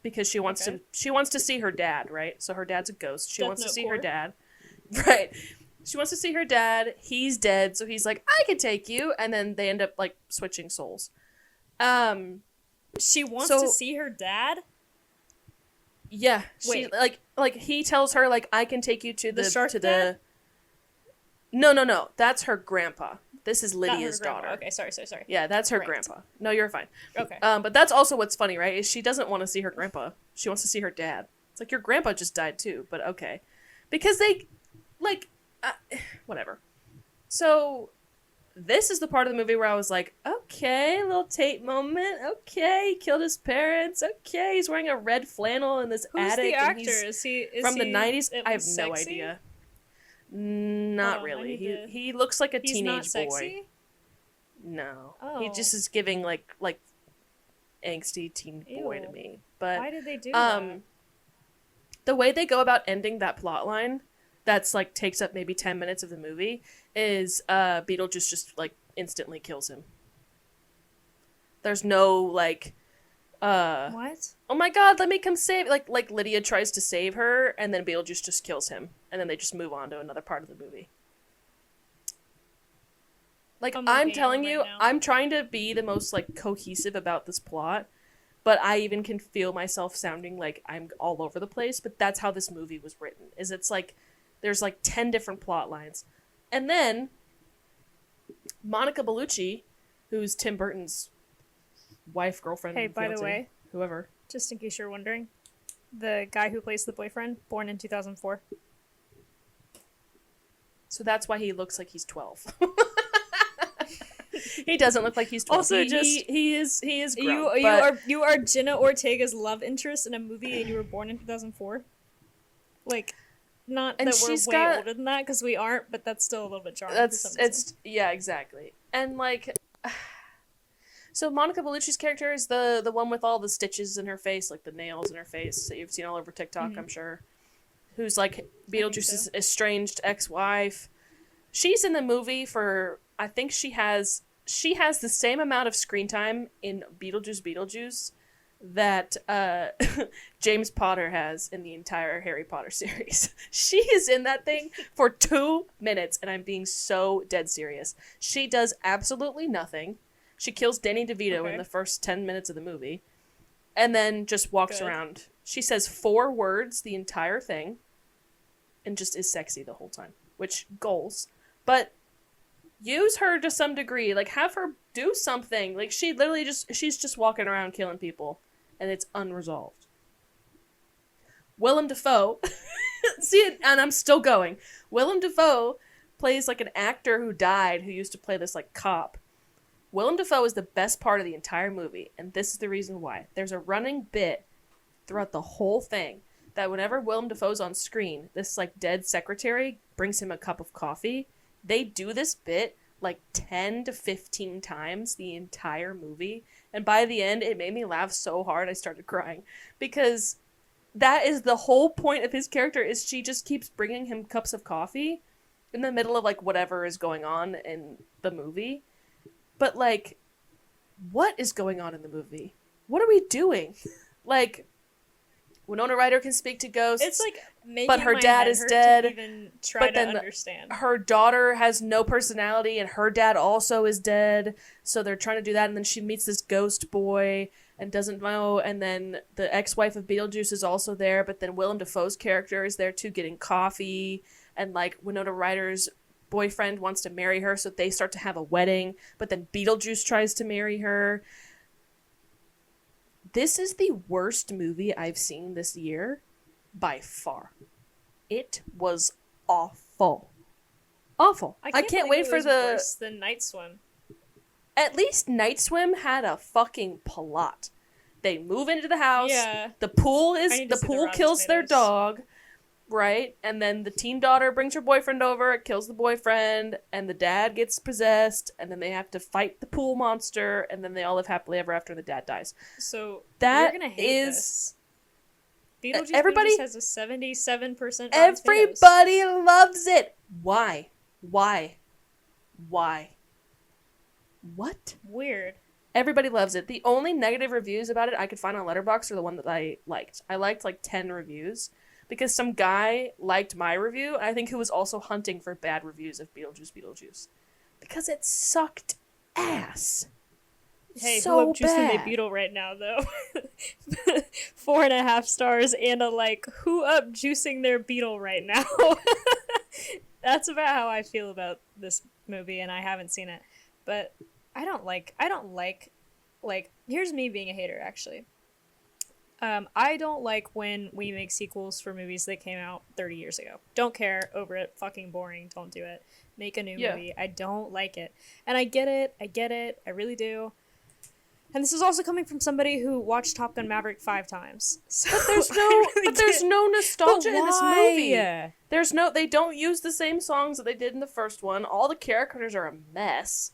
because she wants to see her dad, right? So her dad's a ghost. She wants to see her dad. Right. She wants to see her dad. He's dead, so he's like, "I can take you," and then they end up like switching souls. She wants to see her dad. Yeah. Wait. She like he tells her like, "I can take you to the shark to dad? the." No. That's her grandpa. This is Lydia's daughter. Okay, sorry. Yeah, that's her Right. grandpa. No, you're fine. Okay. But that's also what's funny, right? Is she doesn't want to see her grandpa. She wants to see her dad. It's like, your grandpa just died too, but okay. Because they, whatever. So, this is the part of the movie where I was like, okay, little Tate moment. Okay, he killed his parents. Okay, he's wearing a red flannel in this Who's attic. the actor? And he's Is he from the 90s? I have no sexy? idea. Not really. He looks like a He's teenage not boy. sexy? No. Oh. He just is giving like angsty teen boy to Ew. me. But Why did they do that? the way they go about ending that plot line that's like takes up maybe 10 minutes of the movie is Beetlejuice just like instantly kills him. There's no like What? oh my god, let me come save like Lydia tries to save her and then Beetlejuice just kills him and then they just move on to another part of the movie. Like, I'm telling you, now. I'm trying to be the most, like, cohesive about this plot, but I even can feel myself sounding like I'm all over the place, but that's how this movie was written, is it's, like, there's, like, 10 different plot lines. And then, Monica Bellucci, who's Tim Burton's wife, girlfriend, Hey, by the fiancé, way, whoever. just in case you're wondering, the guy who plays the boyfriend, born in 2004. So that's why he looks like he's 12. He doesn't look like he's 12. Also, he is grown, you are Jenna Ortega's love interest in a movie, and you were born in 2004. Like, not and that we're she's way older than that because we aren't, but that's still a little bit jarring. Yeah, exactly. And like, so Monica Bellucci's character is the one with all the stitches in her face, like the nails in her face that you've seen all over TikTok, I'm sure. Who's like Beetlejuice's estranged ex-wife. She's in the movie for, I think she has the same amount of screen time in Beetlejuice that James Potter has in the entire Harry Potter series. She is in that thing for 2 minutes, and I'm being so dead serious. She does absolutely nothing. She kills Danny DeVito in the first 10 minutes of the movie, and then just walks around. She says 4 words the entire thing, and just is sexy the whole time. Which, goals. But use her to some degree. Like, have her do something. Like, she's just walking around killing people. And it's unresolved. Willem Dafoe. See it, and I'm still going. Willem Dafoe plays, like, an actor who died who used to play this, like, cop. Willem Dafoe is the best part of the entire movie. And this is the reason why. There's a running bit throughout the whole thing that whenever Willem Dafoe's on screen, this, like, dead secretary brings him a cup of coffee. They do this bit like 10 to 15 times the entire movie. And by the end, it made me laugh so hard I started crying. Because that is the whole point of his character, is she just keeps bringing him cups of coffee in the middle of, like, whatever is going on in the movie. But, like, what is going on in the movie? What are we doing? Like, Winona Ryder can speak to ghosts. It's like making but her my dad head is hurt dead. To even try But to then understand. her daughter has no personality, and her dad also is dead. So they're trying to do that, and then she meets this ghost boy and doesn't know. And then the ex-wife of Beetlejuice is also there, but then Willem Dafoe's character is there too, getting coffee. And like Winona Ryder's boyfriend wants to marry her, so they start to have a wedding, but then Beetlejuice tries to marry her. This is the worst movie I've seen this year by far. It was awful. Awful. I can't wait for the... worse than Night Swim. At least Night Swim had a fucking plot. They move into the house. Yeah. The pool kills their dog, right? And then the teen daughter brings her boyfriend over, it kills the boyfriend, and the dad gets possessed, and then they have to fight the pool monster, and then they all live happily ever after and the dad dies. So that you're gonna hate this. Everybody Beetlejuice has a 77%. Everybody loves it. Why? What? Weird. Everybody loves it. The only negative reviews about it I could find on Letterboxd are the one that I liked. I liked like 10 reviews because some guy liked my review, I think, who was also hunting for bad reviews of Beetlejuice. Because it sucked ass. Hey, so who up juicing the Beetle right now, though? 4.5 stars and a like, who up juicing their Beetle right now? That's about how I feel about this movie, and I haven't seen it. But I don't like, here's me being a hater, actually. I don't like when we make sequels for movies that came out 30 years ago. Don't care, over it, fucking boring, don't do it. Make a new movie. I don't like it. And I get it, I really do. And this is also coming from somebody who watched Top Gun Maverick 5 times. So but there's no nostalgia in this movie. They don't use the same songs that they did in the first one. All the characters are a mess.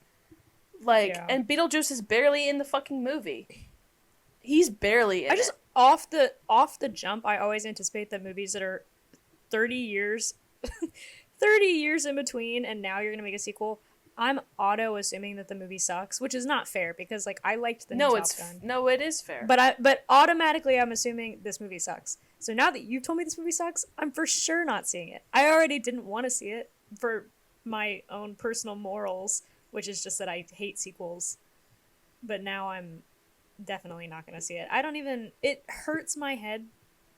And Beetlejuice is barely in the fucking movie. He's barely in it. Off the jump, I always anticipate that movies that are 30 years 30 years in between and now you're going to make a sequel, I'm auto-assuming that the movie sucks, which is not fair because, like, I liked the new Top Gun. No, it is fair. But automatically I'm assuming this movie sucks. So now that you've told me this movie sucks, I'm for sure not seeing it. I already didn't want to see it for my own personal morals, which is just that I hate sequels. But now I'm definitely not going to see it. It hurts my head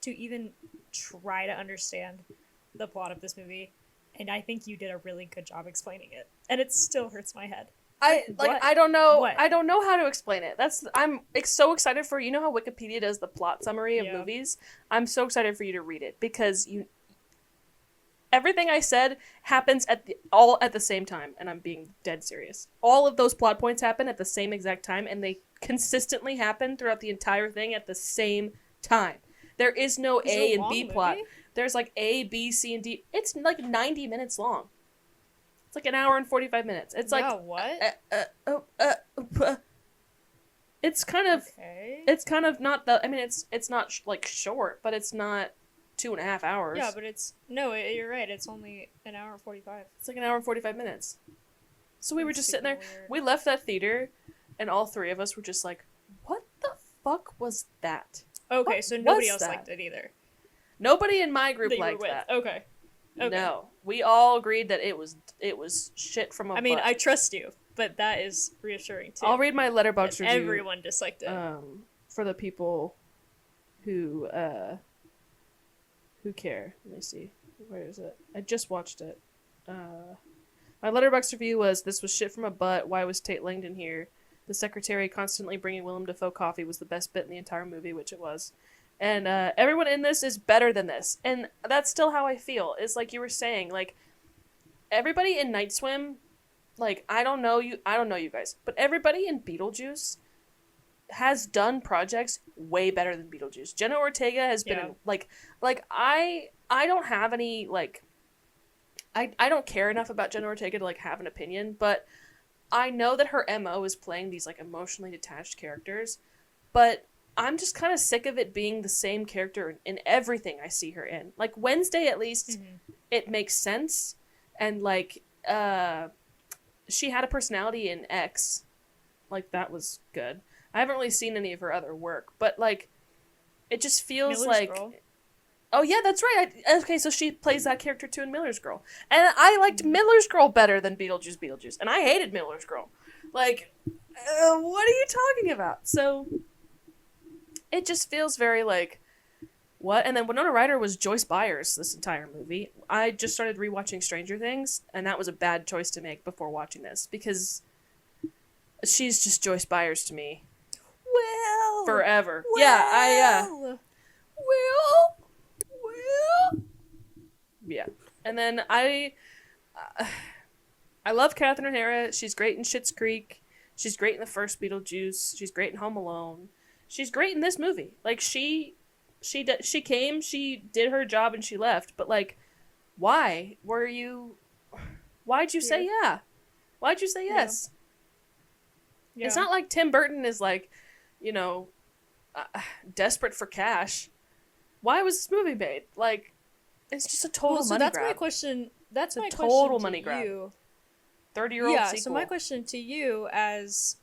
to even try to understand the plot of this movie. And I think you did a really good job explaining it. And it still hurts my head. I don't know. What? I don't know how to explain it. I'm so excited for, you know how Wikipedia does the plot summary of movies? I'm so excited for you to read it because everything I said happens all at the same time, and I'm being dead serious. All of those plot points happen at the same exact time, and they consistently happen throughout the entire thing at the same time. There is no A and B plot. There's like A, B, C, and D. It's like 90 minutes long. It's like an hour and 45 minutes. It's like what? It's kind of okay. It's kind of not the. I mean, it's not like short, but it's not 2.5 hours. Yeah, but you're right. It's only an hour and 45. It's like an hour and 45 minutes. So we were just sitting there. Weird. We left that theater, and all three of us were just like, "What the fuck was that?" Okay, so nobody else liked it either. Nobody in my group liked that. Okay. No, we all agreed that it was shit from a butt. I mean, I trust you, but that is reassuring too. I'll read my Letterboxd review. Everyone disliked it. For the people who care. Let me see. Where is it? I just watched it. My Letterboxd review was, "This was shit from a butt. Why was Tate Langdon here? The secretary constantly bringing Willem Dafoe coffee was the best bit in the entire movie," which it was. And everyone in this is better than this. And that's still how I feel. It's like you were saying, like, everybody in Night Swim, like, I don't know you guys, but everybody in Beetlejuice has done projects way better than Beetlejuice. Jenna Ortega has been, I don't have any, like, I don't care enough about Jenna Ortega to, like, have an opinion, but I know that her MO is playing these, like, emotionally detached characters, but I'm just kind of sick of it being the same character in everything I see her in. Like, Wednesday, at least, it makes sense. And, like, she had a personality in X. Like, that was good. I haven't really seen any of her other work. But, like, it just feels Miller's like... Girl. Oh, yeah, that's right. Okay, so she plays that character, too, in Miller's Girl. And I liked Miller's Girl better than Beetlejuice. And I hated Miller's Girl. Like, what are you talking about? So... it just feels very, like, what? And then Winona Ryder was Joyce Byers this entire movie. I just started rewatching Stranger Things, and that was a bad choice to make before watching this, because she's just Joyce Byers to me. Will! Forever. Will! Yeah, Will! Yeah. And then I love Catherine O'Hara. She's great in Schitt's Creek. She's great in the first Beetlejuice. She's great in Home Alone. She's great in this movie. Like, she came, she did her job, and she left. But, like, why'd you say yeah? Why'd you say yes? Yeah. It's not like Tim Burton is, like, you know, desperate for cash. Why was this movie made? Like, it's just a total money grab. My question. That's my total question money to grab. You. 30-year-old sequel. So my question to you, as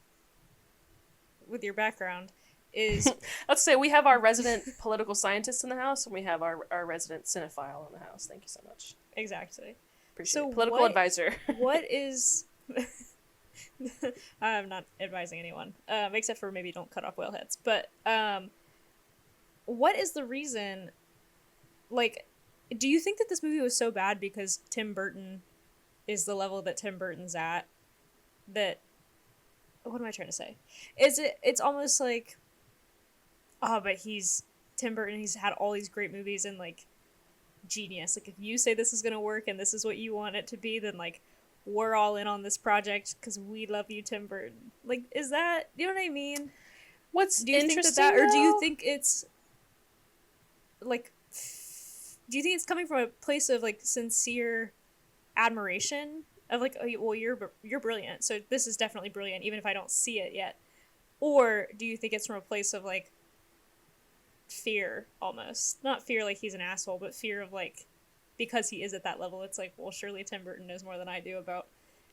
with your background, is let's say we have our resident political scientist in the house, and we have our resident cinephile in the house. Thank you so much. Exactly. Appreciate it. Political advisor. What is? I'm not advising anyone, except for maybe don't cut off whale heads. But what is the reason? Like, do you think that this movie was so bad because Tim Burton is the level that Tim Burton's at? That, what am I trying to say? It's almost like, oh, but he's Tim Burton. He's had all these great movies and, like, genius. Like, if you say this is gonna work and this is what you want it to be, then, like, we're all in on this project because we love you, Tim Burton. Like, is that, you know what I mean? Do you think that, or do you think it's, like, do you think it's coming from a place of, like, sincere admiration of, like, oh, well, you're brilliant, so this is definitely brilliant, even if I don't see it yet? Or do you think it's from a place of, like, fear, almost? Not fear like he's an asshole, but fear of, like, because he is at that level, it's like, well, surely Tim Burton knows more than I do about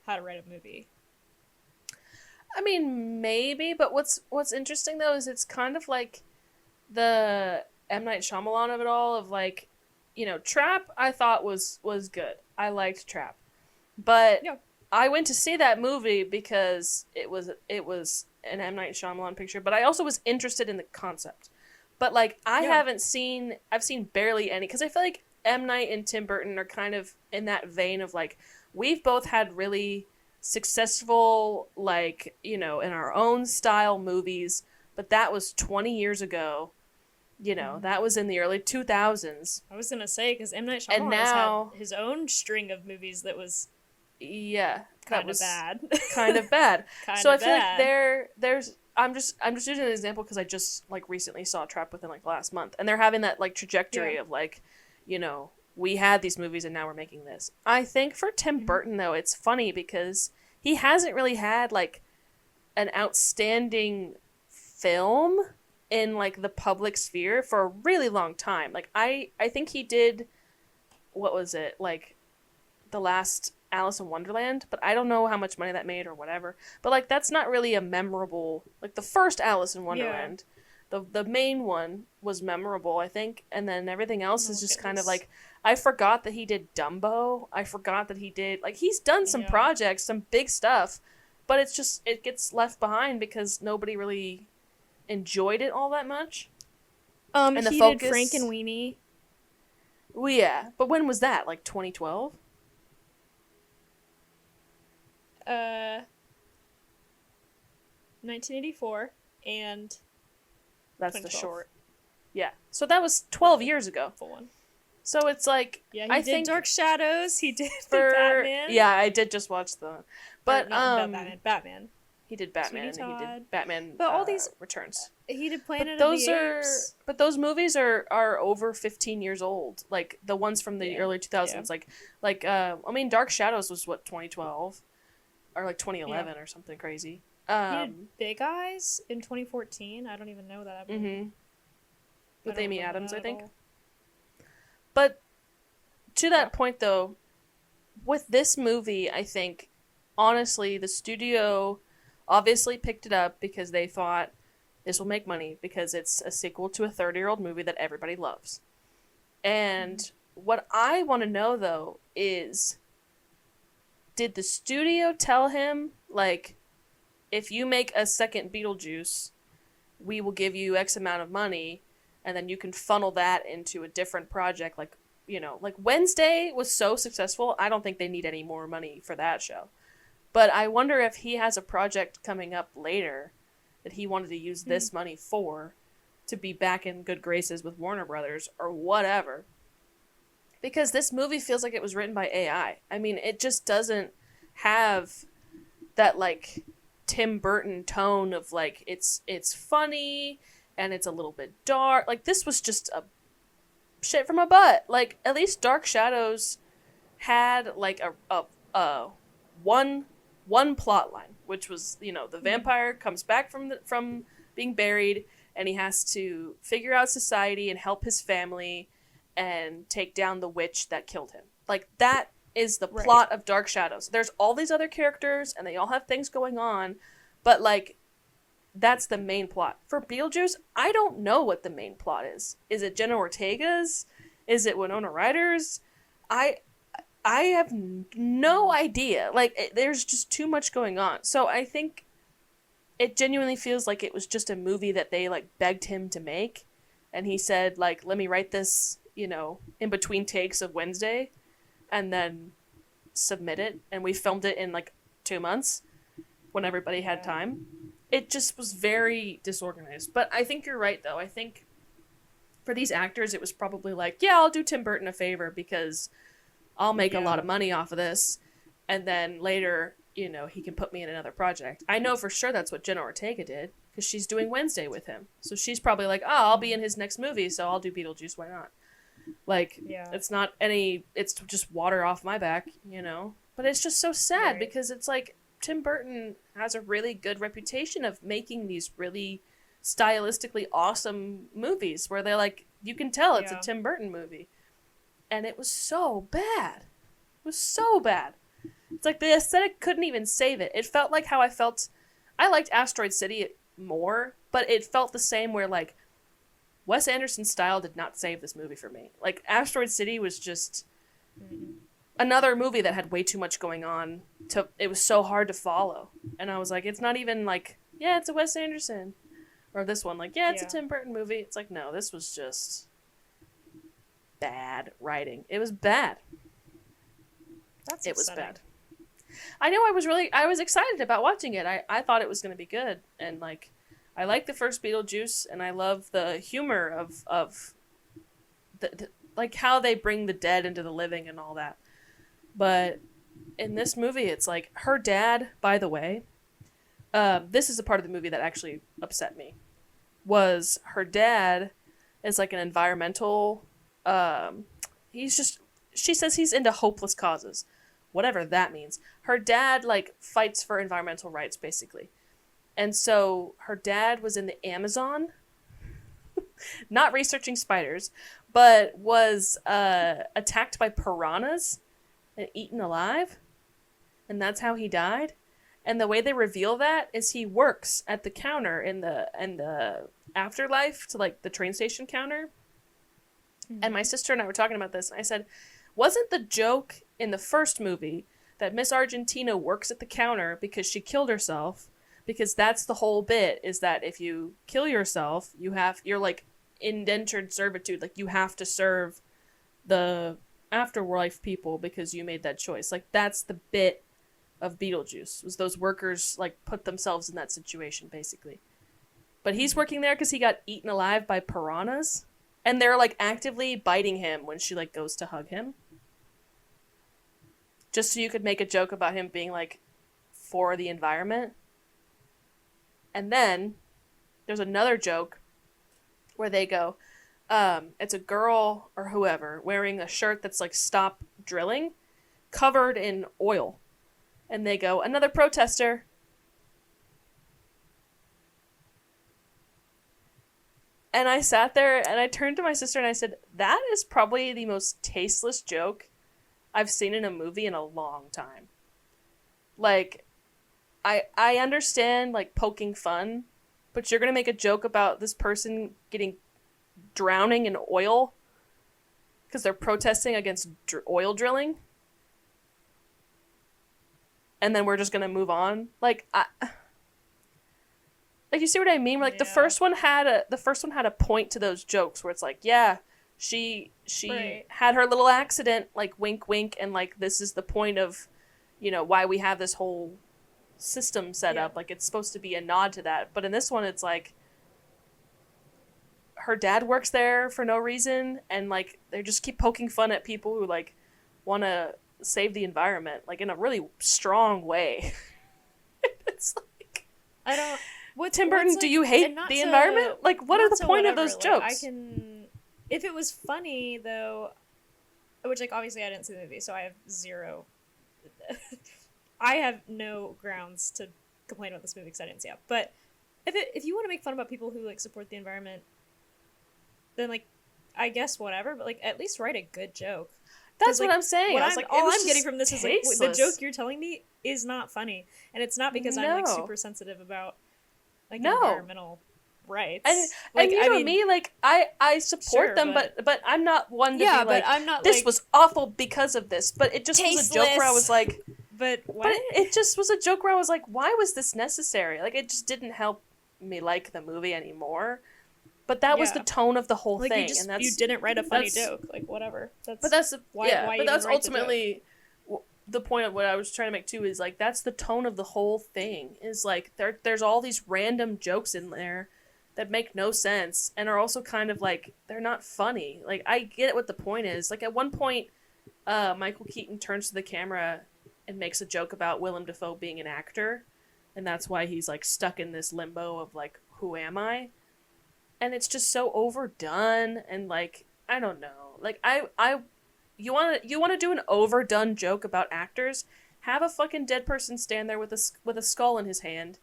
how to write a movie. I mean, maybe, but what's interesting, though, is it's kind of like the M. Night Shyamalan of it all, of, like, you know, Trap, I thought was good. I liked Trap. But yeah. I went to see that movie because it was an M. Night Shyamalan picture, but I also was interested in the concept. But, like, I've seen barely any, because I feel like M. Night and Tim Burton are kind of in that vein of, like, we've both had really successful, like, you know, in our own style movies, but that was 20 years ago. You know, that was in the early 2000s. I was going to say, because M. Night Shyamalan has had his own string of movies that was kind of bad. Kind of bad. So I feel like there's I'm just using an example because I just, like, recently saw Trap within, like, last month, and they're having that, like, trajectory of, like, you know, we had these movies and now we're making this. I think for Tim Burton, though, it's funny because he hasn't really had, like, an outstanding film in, like, the public sphere for a really long time. Like, I think he did, what was it, like, the last Alice in Wonderland, but I don't know how much money that made or whatever. But, like, that's not really a memorable, like, the first Alice in Wonderland, the main one was memorable, I think, and then everything else is just kind of, like, I forgot that he did Dumbo. I forgot that he did, like, he's done some projects, some big stuff, but it's just, it gets left behind because nobody really enjoyed it all that much. And the focus... did Frank and Weenie. Well, yeah, but when was that? Like 2012? 1984, and that's the short. Yeah, so that was 12 years ago. Full one. So it's like, yeah, he did Dark Shadows. He did Batman. Yeah, I did just watch the, but Batman. He did Batman, and he did Batman. But all these Returns. He did Planet of the Apes. But those movies are over 15 years old. Like the ones from the early 2000s. Yeah. I mean, Dark Shadows was what, 2012, or like 2011 or something crazy. He did Big Eyes in 2014. I don't even know that. With Amy Adams, I think. But to that point, though, with this movie, I think, honestly, the studio obviously picked it up because they thought this will make money because it's a sequel to a 30-year-old movie that everybody loves. And what I want to know, though, is, did the studio tell him, like, if you make a second Beetlejuice, we will give you X amount of money? and then you can funnel that into a different project. Like, you know, like Wednesday was so successful, I don't think they need any more money for that show. But I wonder if he has a project coming up later that he wanted to use this money for, to be back in good graces with Warner Brothers or whatever. Because this movie feels like it was written by AI. I mean, it just doesn't have that, like, Tim Burton tone of, like, it's funny and it's a little bit dark. Like, this was just a shit from a butt. Like, at least Dark Shadows had, like, a one plot line, which was, you know, the vampire comes back from being buried, and he has to figure out society and help his family and take down the witch that killed him. Like, that is the plot of Dark Shadows. There's all these other characters, and they all have things going on, but, like, that's the main plot. For Beetlejuice, I don't know what the main plot is. Is it Jenna Ortega's? Is it Winona Ryder's? I have no idea. Like, there's just too much going on. So I think it genuinely feels like it was just a movie that they, like, begged him to make. And he said, like, let me write this, you know, in between takes of Wednesday, and then submit it. And we filmed it in, like, 2 months when everybody had time. It just was very disorganized. But I think you're right, though. I think for these actors, it was probably like, yeah, I'll do Tim Burton a favor because I'll make a lot of money off of this, and then later, you know, he can put me in another project. I know for sure that's what Jenna Ortega did, because she's doing Wednesday with him. So she's probably like, oh, I'll be in his next movie, so I'll do Beetlejuice, why not? Like, it's not any, it's just water off my back, you know? But it's just so sad, because it's like, Tim Burton has a really good reputation of making these really stylistically awesome movies, where they're like, you can tell it's a Tim Burton movie. And it was so bad. It was so bad. It's like the aesthetic couldn't even save it. It felt like how I felt. I liked Asteroid City more, but it felt the same where, like, Wes Anderson's style did not save this movie for me. Like, Asteroid City was just another movie that had way too much going on. It was so hard to follow. And I was like, it's not even like, yeah, it's a Wes Anderson. Or this one, like, yeah, it's a Tim Burton movie. It's like, no, this was just bad writing. It was bad. It was bad. I know I was excited about watching it. I thought it was going to be good. And, like, I like the first Beetlejuice, and I love the humor of the like, how they bring the dead into the living and all that. But in this movie, it's like, her dad, by the way, this is a part of the movie that actually upset me, was her dad is, like, an environmental, she says he's into hopeless causes. Whatever that means. Her dad, like, fights for environmental rights, basically. And so her dad was in the Amazon, not researching spiders, but was attacked by piranhas and eaten alive. And that's how he died. And the way they reveal that is he works at the counter in the afterlife, to, like, the train station counter. Mm-hmm. And my sister and I were talking about this, and I said, wasn't the joke in the first movie that Miss Argentina works at the counter because she killed herself? Because that's the whole bit, is that if you kill yourself, you're, like, indentured servitude. Like, you have to serve the afterlife people because you made that choice. Like, that's the bit of Beetlejuice, was those workers, like, put themselves in that situation, basically. But he's working there because he got eaten alive by piranhas, and they're, like, actively biting him when she, like, goes to hug him. Just so you could make a joke about him being, like, for the environment. And then there's another joke where they go, it's a girl or whoever wearing a shirt that's, like, stop drilling, covered in oil. And they go, another protester. And I sat there and I turned to my sister and I said, that is probably the most tasteless joke I've seen in a movie in a long time. Like, I understand, like, poking fun, but you're gonna make a joke about this person drowning in oil because they're protesting against oil drilling? And then we're just gonna move on? Like, Like, you see what I mean? Like, the first one had a point to those jokes where it's like, yeah, she Right. had her little accident, like, wink wink, and like, this is the point of, why we have this whole system set up. Like, it's supposed to be a nod to that. But in this one, it's like, her dad works there for no reason, and like, they just keep poking fun at people who like want to save the environment, like, in a really strong way. It's like, I don't. Tim Burton, like, do you hate the environment? Like, what are the point of those jokes? I can. If it was funny though, which like obviously I didn't see the movie, so I have zero. I have no grounds to complain about this movie because I didn't see it. But if you want to make fun about people who like support the environment, then like, I guess whatever. But like, at least write a good joke. That's like, what I'm saying. I was like, all I'm getting from this is like, the tasteless. joke you're telling me is not funny, and it's not because I'm like super sensitive about like environmental rights. And you know me, like, I support them, but I'm not one to be like, but I'm not, this like, was awful because of this. But it just was a joke where I was like, but it just was a joke where I was like, why was this necessary? Like, it just didn't help me like the movie anymore. But that was the tone of the whole thing, and you didn't write a funny joke, like whatever. That's ultimately the point of what I was trying to make too. Is like, that's the tone of the whole thing. Is like, there's all these random jokes in there that make no sense and are also kind of like, they're not funny. Like, I get what the point is. Like, at one point, Michael Keaton turns to the camera and makes a joke about Willem Dafoe being an actor, and that's why he's like stuck in this limbo of like, who am I? And it's just so overdone, and like, I don't know. Like, you want to do an overdone joke about actors? Have a fucking dead person stand there with a skull in his hand,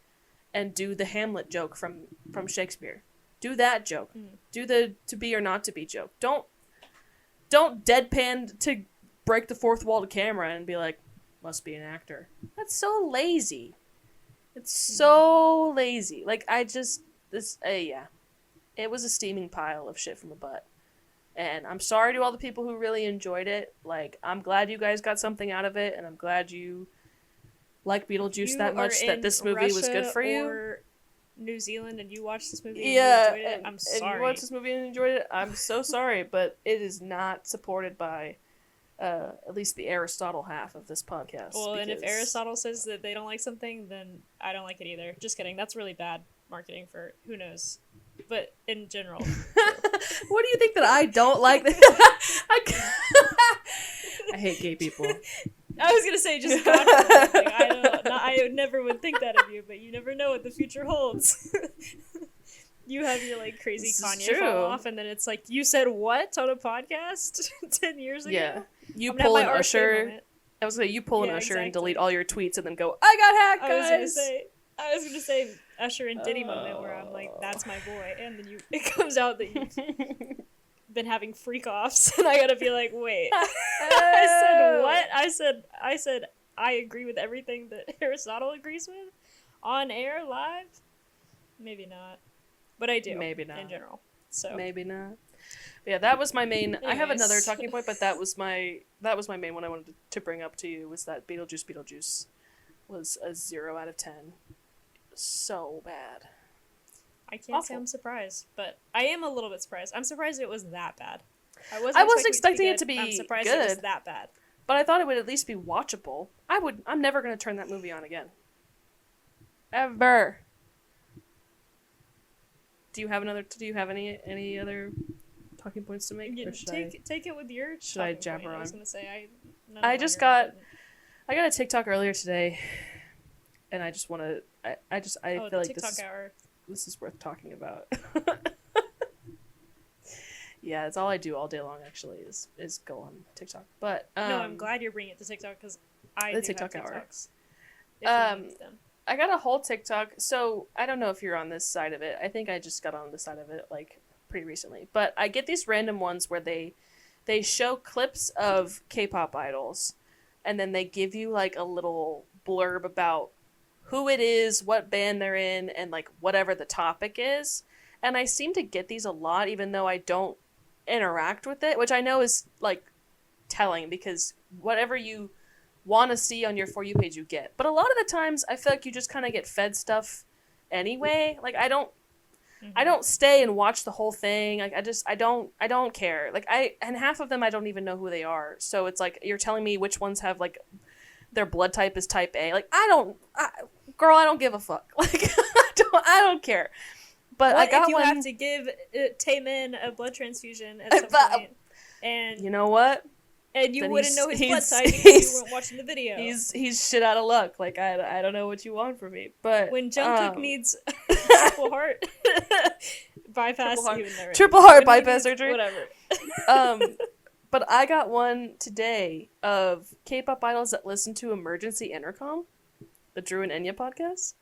and do the Hamlet joke from Shakespeare. Do that joke. Do the to be or not to be joke. Don't deadpan to break the fourth wall to camera and be like, must be an actor. That's so lazy. It's so lazy. Like, it was a steaming pile of shit from the butt. And I'm sorry to all the people who really enjoyed it. Like, I'm glad you guys got something out of it, and I'm glad you like Beetlejuice that much, that this movie was good for you. Or New Zealand and you watched this movie and you enjoyed it. I'm sorry. And you watched this movie and enjoyed it. I'm so sorry, but it is not supported by at least the Aristotle half of this podcast. Well, and if Aristotle says that they don't like something, then I don't like it either. Just kidding. That's really bad marketing for who knows. But in general. What do you think that I don't like? I hate gay people. I was gonna say just God, like, I never would think that of you, but you never know what the future holds. You have your like crazy Kanye fall off, and then it's like, you said what on a podcast 10 years ago? Yeah, you pull an Usher. I was gonna say, you pull an Usher and delete all your tweets, and then go, I got hacked, guys. I was gonna say Usher and Diddy moment where I'm like, that's my boy, and then it comes out that you've been having freak offs, and I gotta be like, wait, I said what? I said I agree with everything that Aristotle agrees with on air live. Maybe not, but I do. Maybe not in general. So maybe not. But yeah, that was my main. Anyways. I have another talking point, but that was my main one I wanted to bring up to you, was that Beetlejuice was a 0 out of 10. So bad. I can't say I'm surprised, but I am a little bit surprised. I'm surprised it was that bad. I wasn't expecting it to be I'm surprised good, it was that bad. But I thought it would at least be watchable. I'm never going to turn that movie on again. Ever. Do you have any other talking points to make? Yeah, take it with your. Should I jabber on? I was gonna say I got a TikTok earlier today, and I just want to. I feel like this is worth talking about. Yeah, it's all I do all day long. Actually, is go on TikTok. But no, I'm glad you're bringing it to TikTok because I the do TikTok have hour. TikToks. I got a whole TikTok. So I don't know if you're on this side of it. I think I just got on the side of it like pretty recently. But I get these random ones where they show clips of K-pop idols, and then they give you like a little blurb about who it is, what band they're in, and like whatever the topic is. And I seem to get these a lot, even though I don't interact with it, which I know is like telling, because whatever you want to see on your For You page you get. But a lot of the times I feel like you just kind of get fed stuff anyway. Like, I don't stay and watch the whole thing. Like, I don't care. Like, and half of them I don't even know who they are. So it's like, you're telling me which ones have, like, their blood type is type A. Like, girl, I don't give a fuck. Like, I don't care. But what I got if you one. have to give Taemin a blood transfusion at some point, and you know what? And you then wouldn't know his blood type because you weren't watching the video. He's shit out of luck. Like, I don't know what you want from me. But when Jungkook needs triple heart bypass, triple heart bypass surgery, whatever. But I got one today of K-pop idols that listen to Emergency Intercom, the Drew and Enya podcast.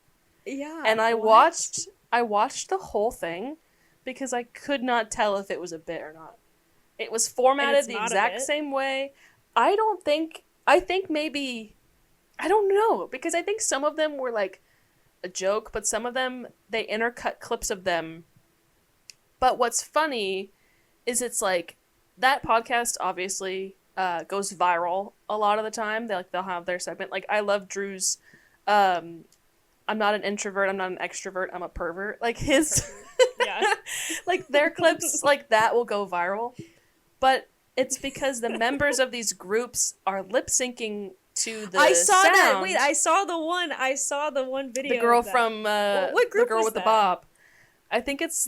Yeah. And I watched the whole thing because I could not tell if it was a bit or not. It was formatted the exact same way. I think maybe, I don't know, because I think some of them were like a joke, but some of them, they intercut clips of them. But what's funny is it's like, that podcast obviously goes viral a lot of the time. They'll have their segment. Like, I love Drew's, I'm not an introvert, I'm not an extrovert, I'm a pervert. Like, his, yeah. like, their clips, like, that will go viral. But it's because the members of these groups are lip syncing to the I saw sound. that. Wait, I saw the one video. The girl from what group the girl was with that? the bob. I think it's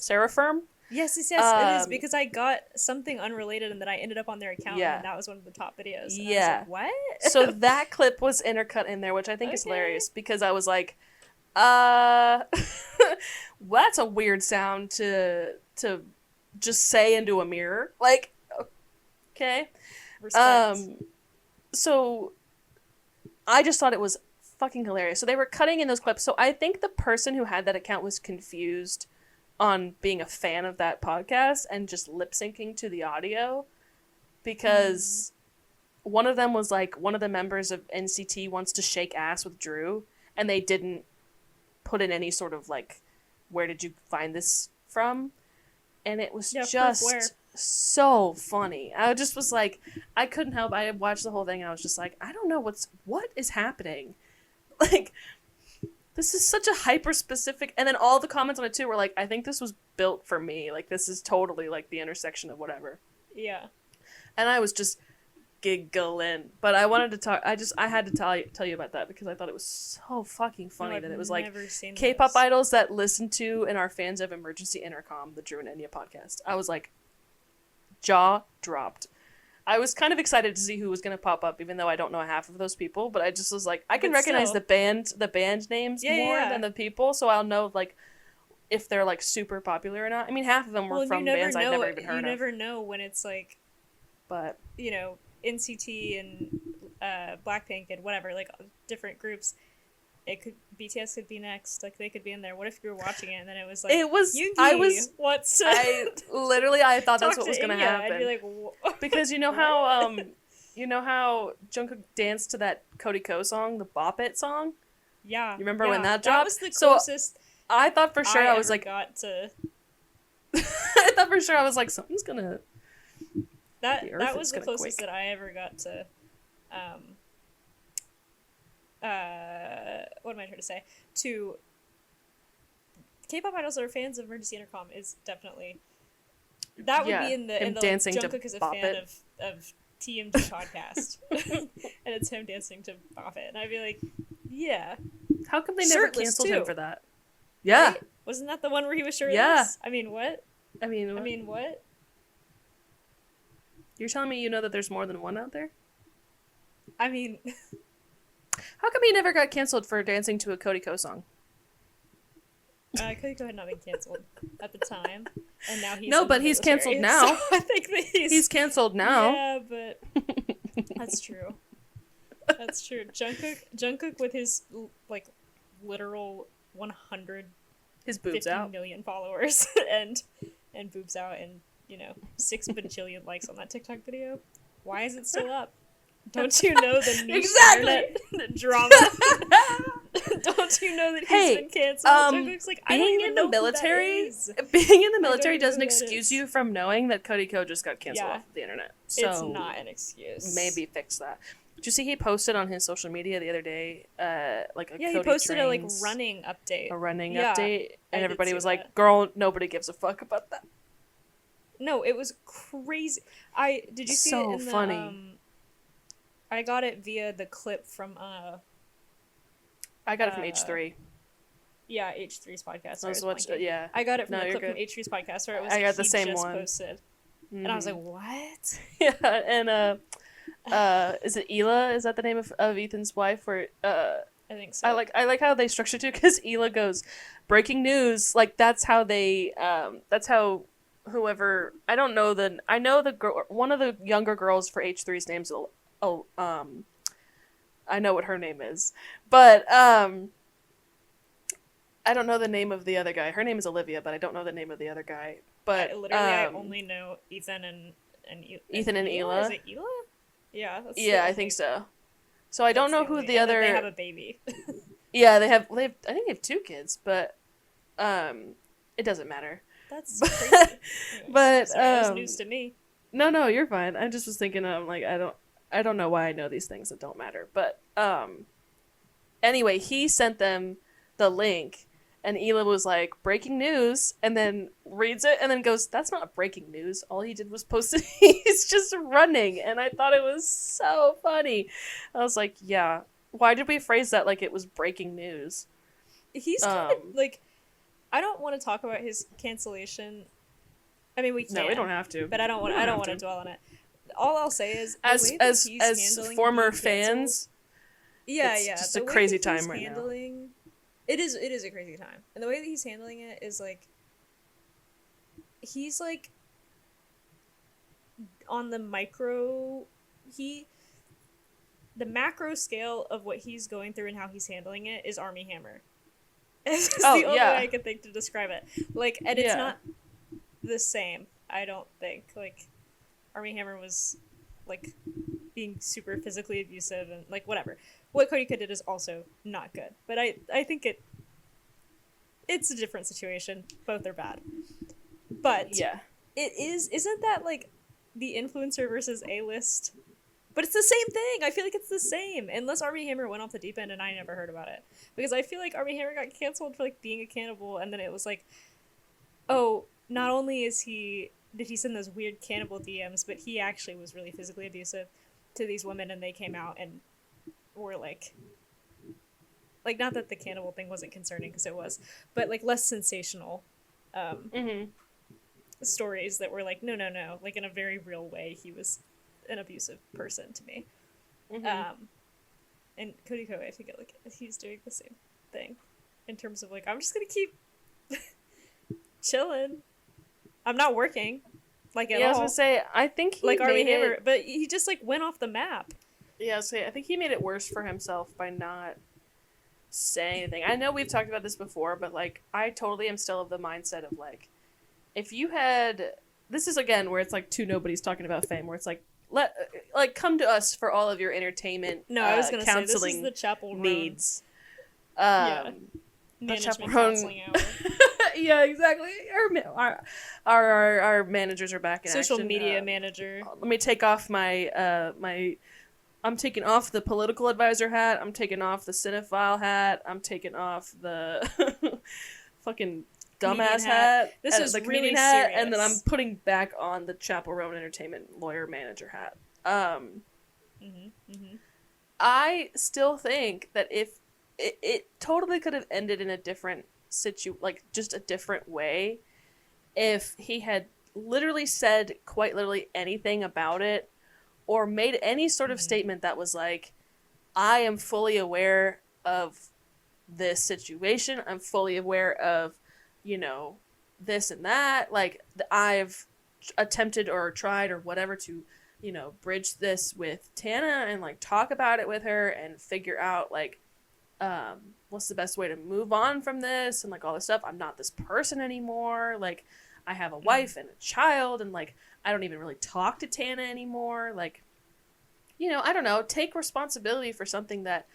Seraphim. Yes, it is, because I got something unrelated and then I ended up on their account and that was one of the top videos. And I was like, what? So that clip was intercut in there, which I think is hilarious, because I was like, well, that's a weird sound to just say into a mirror. Like, okay. Respect. So I just thought it was fucking hilarious. So they were cutting in those clips. So I think the person who had that account was confused on being a fan of that podcast and just lip syncing to the audio, because one of them was like, one of the members of NCT wants to shake ass with Drew, and they didn't put in any sort of like, where did you find this from? And it was just so funny. I just was like, I couldn't help. I watched the whole thing and I was just like, I don't know what is happening. Like, this is such a hyper specific. And then all the comments on it too were like, I think this was built for me. Like, this is totally like the intersection of whatever. Yeah. And I was just giggling. But I wanted to talk. I had to tell you about that because I thought it was so fucking funny that it was like K-pop idols that listen to and are fans of Emergency Intercom, the Drew and Enya podcast. I was like, jaw dropped. I was kind of excited to see who was going to pop up, even though I don't know half of those people. But I just was like, I can recognize the band names more than the people, so I'll know like if they're like super popular or not. I mean, half of them were from bands I've never even heard of. You never know when it's like, but you know, NCT and Blackpink and whatever, like different groups. BTS could be next. Like, they could be in there. What if you were watching it and then it was like, Yoongi, I thought that's what was gonna happen. I'd be like, what? Because you know how Jungkook danced to that Cody Ko song, the Bop It song. Yeah, you remember when that dropped? That was the closest. So I thought for sure I was like, got to. I thought for sure I was like, something's gonna. That was the closest that I ever got to. What am I trying to say? To K-pop idols that are fans of Emergency Intercom is definitely that would be in the dancing Jungkook to is a Bop fan It. of TMG podcast, and it's him dancing to Bop It, and I'd be like, yeah. How come they never canceled him for that? Yeah, right? Wasn't that the one where he was shirtless? Yeah. I mean, what? You're telling me you know that there's more than one out there? I mean. How come he never got canceled for dancing to a Cody Ko song? Cody Ko had not been canceled at the time, and now he's but he's canceled now. So I think that he's canceled now. Yeah, but that's true. That's true. Jungkook with his like literal 100 his boobs out million followers and boobs out and 6 bajillion likes on that TikTok video. Why is it still up? Don't you know the niche internet drama? Don't you know that he's Hey, been canceled? Jungkook's like, I don't being even in know the who that military, is. being in the I don't military even know doesn't who that excuse is. you from knowing that Cody Ko just got canceled Yeah. off the internet. So It's not an excuse. maybe fix that. Did you see he posted on his social media the other day, like a Yeah, Cody he posted a Trains, running update. a running Yeah, update, I and did everybody see was that. like, "Girl, nobody gives a fuck about that." No, it was crazy. Did you see So it in funny. I got it via the clip from I got it from H3. yeah, H3's podcast. I was watching. Yeah. I got it from No, the you're clip from good. H3's podcast where it was I like got the he same just one. posted. And I was like, what? Yeah, and is it Ela? Is that the name of Ethan's wife? Or I think so. I like how they structured it because Ela goes, breaking news. Like that's how they that's how whoever I don't know I know the girl, one of the younger girls for H3's name's I know what her name is, but I don't know the name of the other guy. Her name is Olivia, but I don't know the name of the other guy. But I only know Ethan and Ethan and Ela. Is it Ela? Yeah. I think so. So I don't know who the other. They have a baby. Yeah, they have. I think they have 2 kids, but it doesn't matter. That's crazy. Anyways, but sorry, that was news to me. No, you're fine. I just was thinking. I'm like, I don't know why I know these things that don't matter. But anyway, he sent them the link. And Ela was like, breaking news, and then reads it, and then goes, that's not breaking news. All he did was post it. He's just running. And I thought it was so funny. I was like, yeah. Why did we phrase that like it was breaking news? He's kind of, like, I don't want to talk about his cancellation. I mean, we can. No, we don't have to. But I don't want to dwell on it. All I'll say is, as former fans, yeah, it's just a crazy time right now. It is a crazy time. And the way that he's handling it is like he's like on the macro scale of what he's going through and how he's handling it is Army Hammer. It's the only way I can think to describe it. Like, and it's not the same, I don't think. Like, Army Hammer was like being super physically abusive and like whatever. What Cody did is also not good. But I think it's a different situation. Both are bad. But isn't that like the influencer versus A-list? But it's the same thing. I feel like it's the same. Unless Armie Hammer went off the deep end and I never heard about it. Because I feel like Armie Hammer got canceled for like being a cannibal, and then it was like, oh, not only did he send those weird cannibal DMs, but he actually was really physically abusive to these women, and they came out and were like not that the cannibal thing wasn't concerning, because it was, but like less sensational stories that were like, no, like in a very real way he was an abusive person to me. And Cody Ko, I think like he's doing the same thing in terms of like, I'm just gonna keep chilling, I'm not working like at all. I was gonna say, I think he like Armie made Hammer, it, but he just like went off the map. I think he made it worse for himself by not saying anything. I know we've talked about this before, but like I totally am still of the mindset of like, if you had, this is again where it's like 2 nobodies talking about fame, where it's like, come to us for all of your entertainment. No, I was gonna say this is the Chapel needs. Management counseling hour. Yeah, exactly. Our managers are back in social action. media manager. Let me take off my I'm taking off the political advisor hat. I'm taking off the cinephile hat. I'm taking off the fucking dumbass hat. This is the really comedian hat, serious. and then I'm putting back on the Chapel Roan Entertainment lawyer manager hat. I still think that if it totally could have ended in a different just a different way, if he had literally said quite literally anything about it, or made any sort of statement that was like, I am fully aware of this situation, I'm fully aware of, this and that, like, I've attempted or tried or whatever to, bridge this with Tana and, like, talk about it with her and figure out, like, what's the best way to move on from this and, like, all this stuff. I'm not this person anymore. Like, I have a wife and a child, and, like, I don't even really talk to Tana anymore. Like, I don't know, take responsibility for something that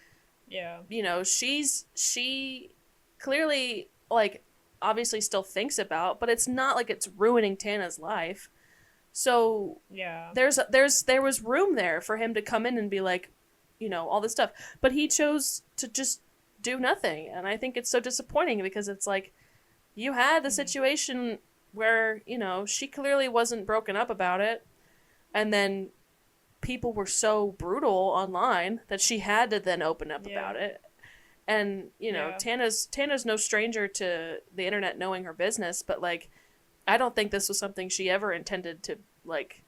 Yeah. you know, she clearly, like, obviously still thinks about, but it's not like it's ruining Tana's life. So Yeah. there was room there for him to come in and be like, you know, all this stuff. But he chose to just do nothing. And I think it's so disappointing because it's like you had the situation where, you know, she clearly wasn't broken up about it, and then people were so brutal online that she had to then open up Yeah. about it. And, you know, Yeah. Tana's no stranger to the internet knowing her business, but like I don't think this was something she ever intended to like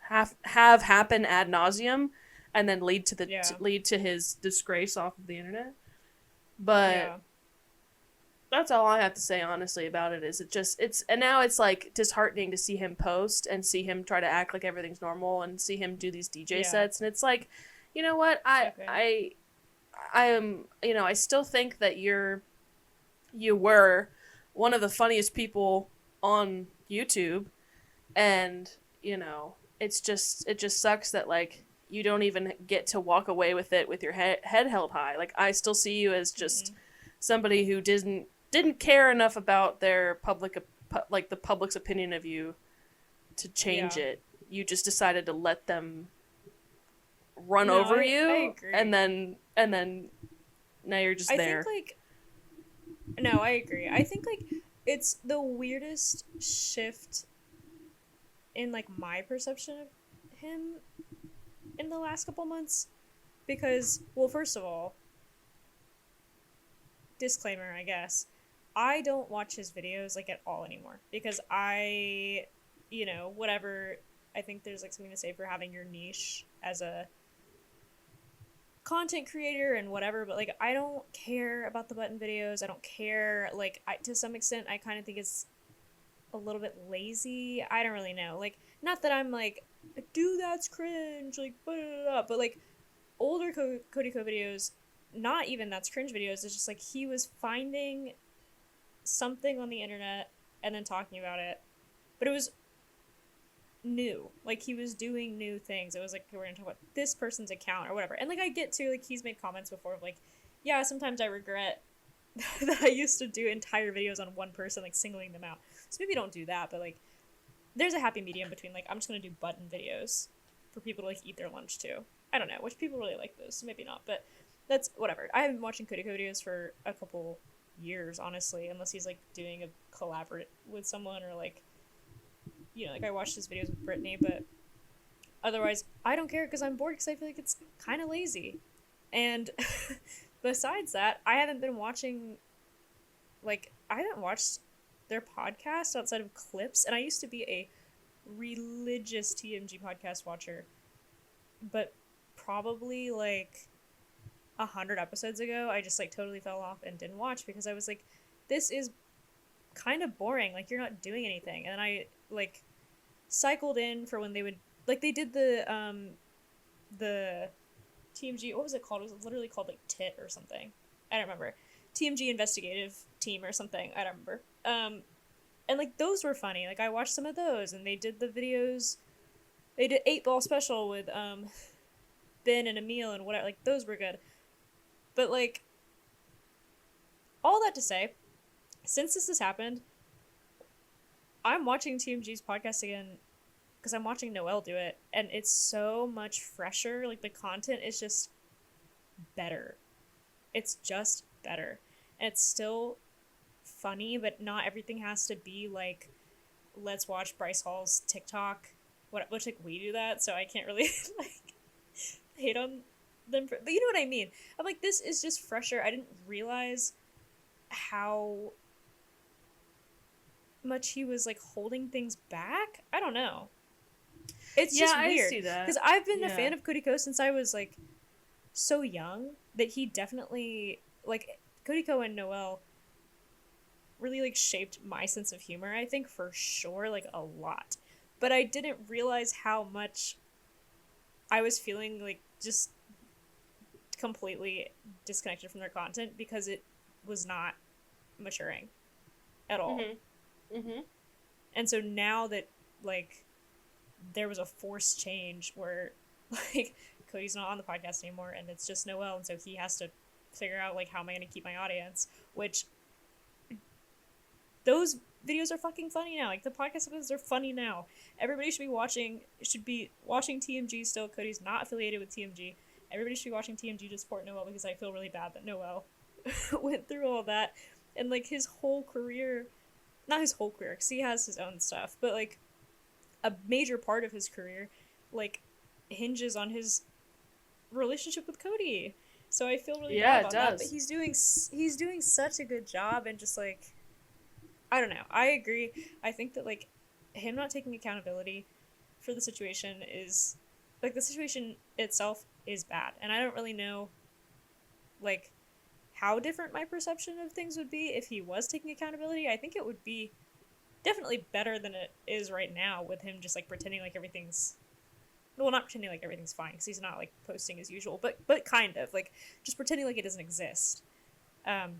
have happen ad nauseum and then lead to lead to his disgrace off of the internet. But Yeah. that's all I have to say honestly about it. Is it just it's and now it's like disheartening to see him post and see him try to act like everything's normal and see him do these DJ sets, and it's like, you know what, I am, you know, I still think that you were one of the funniest people on YouTube, and you know, it just sucks that like you don't even get to walk away with it with your head held high. Like I still see you as just somebody who didn't care enough about their like the public's opinion of you to change it. You just decided to let them run over you, I agree. and then now you're just there. I think like no, I agree. I think like it's the weirdest shift in like my perception of him in the last couple months because, well, first of all, disclaimer, I guess, I don't watch his videos like at all anymore because I, you know, whatever, I think there's like something to say for having your niche as a content creator and whatever, but like I don't care about the button videos. I don't care, like to some extent I kind of think it's a little bit lazy. I don't really know, like, not that I'm like, dude, that's cringe, like, blah, blah, blah, but like older Cody Co videos, not even that's cringe videos, it's just like he was finding something on the internet and then talking about it, but it was new, like he was doing new things. It was like, we're gonna talk about this person's account or whatever, and like I get to, like, he's made comments before of like, yeah, sometimes I regret that I used to do entire videos on one person, like singling them out, so maybe don't do that, but like there's a happy medium between like I'm just gonna do button videos for people to like eat their lunch too. I don't know, which people really like those, so maybe not, but that's whatever. I haven't been watching Cody Co videos for a couple years, honestly, unless he's like doing a collaborate with someone, or like, you know, like I watched his videos with Brittany, but otherwise I don't care because I'm bored because I feel like it's kind of lazy. And besides that, I haven't been watching, like, I haven't watched their podcast outside of clips, and I used to be a religious TMG podcast watcher, but probably like 100 episodes ago I just like totally fell off and didn't watch because I was like, this is kind of boring, like you're not doing anything. And then I like cycled in for when they would, like, they did the TMG, what was it called? It was literally called like TIT or something, I don't remember, TMG investigative team or something, I don't remember. And like those were funny, like I watched some of those, and they did the videos, they did 8-ball special with Ben and Emil and whatever, like those were good. But like, all that to say, since this has happened, I'm watching TMG's podcast again because I'm watching Noelle do it, and it's so much fresher. Like the content is just better. It's just better. And it's still funny, but not everything has to be like, let's watch Bryce Hall's TikTok, which like we do that, so I can't really like hate on them for, but you know what I mean. I'm like, this is just fresher. I didn't realize how much he was like holding things back. I don't know. It's just weird. I see that. Because I've been a fan of Cody Co since I was like so young, that he definitely, like, Cody Co and Noelle really like shaped my sense of humor, I think, for sure, like a lot. But I didn't realize how much I was feeling like just completely disconnected from their content because it was not maturing at all. And so now that like there was a forced change where like Cody's not on the podcast anymore and it's just Noelle, and so he has to figure out like how am I going to keep my audience, which those videos are fucking funny now. Like the podcast episodes are funny now. Everybody should be watching TMG still. Cody's not affiliated with TMG. Everybody should be watching TMG to support Noel because I feel really bad that Noel went through all that. And like his whole career, not his whole career because he has his own stuff, but like a major part of his career like hinges on his relationship with Cody. So I feel really bad about that. But he's doing such a good job, and just like, I don't know. I agree. I think that like him not taking accountability for the situation is like, the situation itself is bad, and I don't really know like how different my perception of things would be if he was taking accountability. I think it would be definitely better than it is right now with him just like pretending like everything's, well, not pretending like everything's fine because he's not like posting as usual, but kind of like just pretending like it doesn't exist,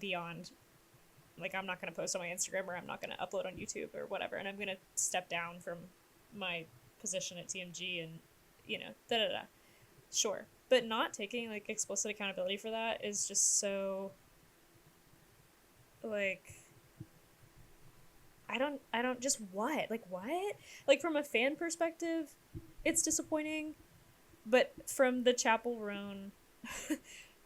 beyond like, I'm not going to post on my Instagram, or I'm not going to upload on YouTube or whatever, and I'm going to step down from my position at TMG, and you know, da-da-da. Sure. But not taking like explicit accountability for that is just so like, I don't just what? Like what? Like from a fan perspective, it's disappointing, but from the Chapel Roan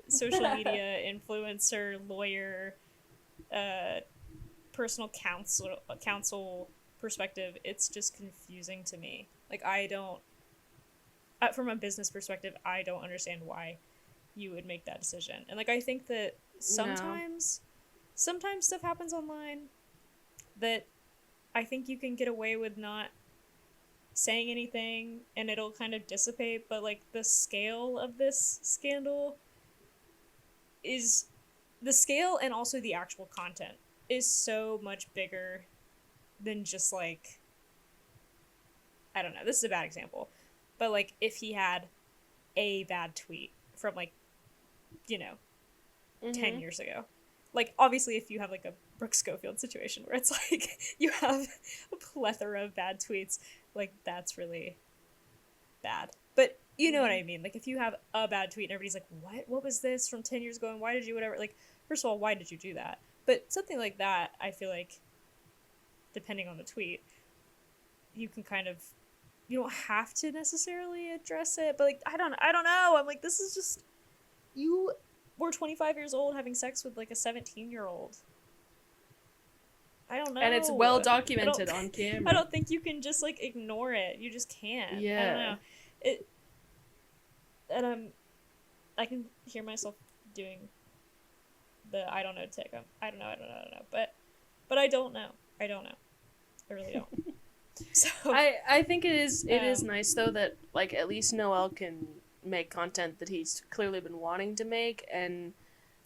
social media influencer, lawyer, personal counsel perspective, it's just confusing to me. Like I don't, from a business perspective, I don't understand why you would make that decision. And like I think that sometimes stuff happens online that I think you can get away with not saying anything and it'll kind of dissipate, but like the scale of this scandal is, the scale and also the actual content is so much bigger than just like, I don't know, this is a bad example, but like if he had a bad tweet from like, you know, 10 years ago, like obviously if you have like a Brooke Schofield situation where it's like you have a plethora of bad tweets, like that's really bad. But you know what I mean? Like if you have a bad tweet and everybody's like, what was this from 10 years ago and why did you whatever? Like, first of all, why did you do that? But something like that, I feel like, depending on the tweet, you can kind of, you don't have to necessarily address it, but like I don't know. I'm like, this is just, you were 25 years old having sex with like a 17-year-old. I don't know. And it's well documented on camera. I don't think you can just like ignore it. You just can't. Yeah. I don't know. And I can hear myself doing the I don't know tick. I don't know. But I don't know. I really don't. So I think it is nice though that like at least Noel can make content that he's clearly been wanting to make, and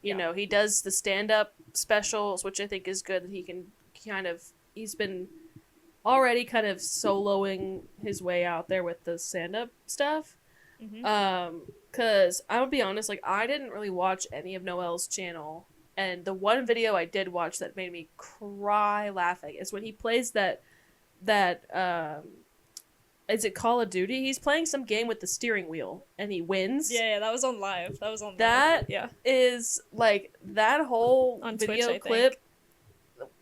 you know, he does the stand-up specials, which I think is good, that he can kind of, he's been already kind of soloing his way out there with the stand-up stuff. Cause I'm gonna be honest, like I didn't really watch any of Noel's channel, and the one video I did watch that made me cry laughing is when he plays that is it Call of Duty? He's playing some game with the steering wheel and he wins. Yeah, that was on live. That is like, that whole on video Twitch, clip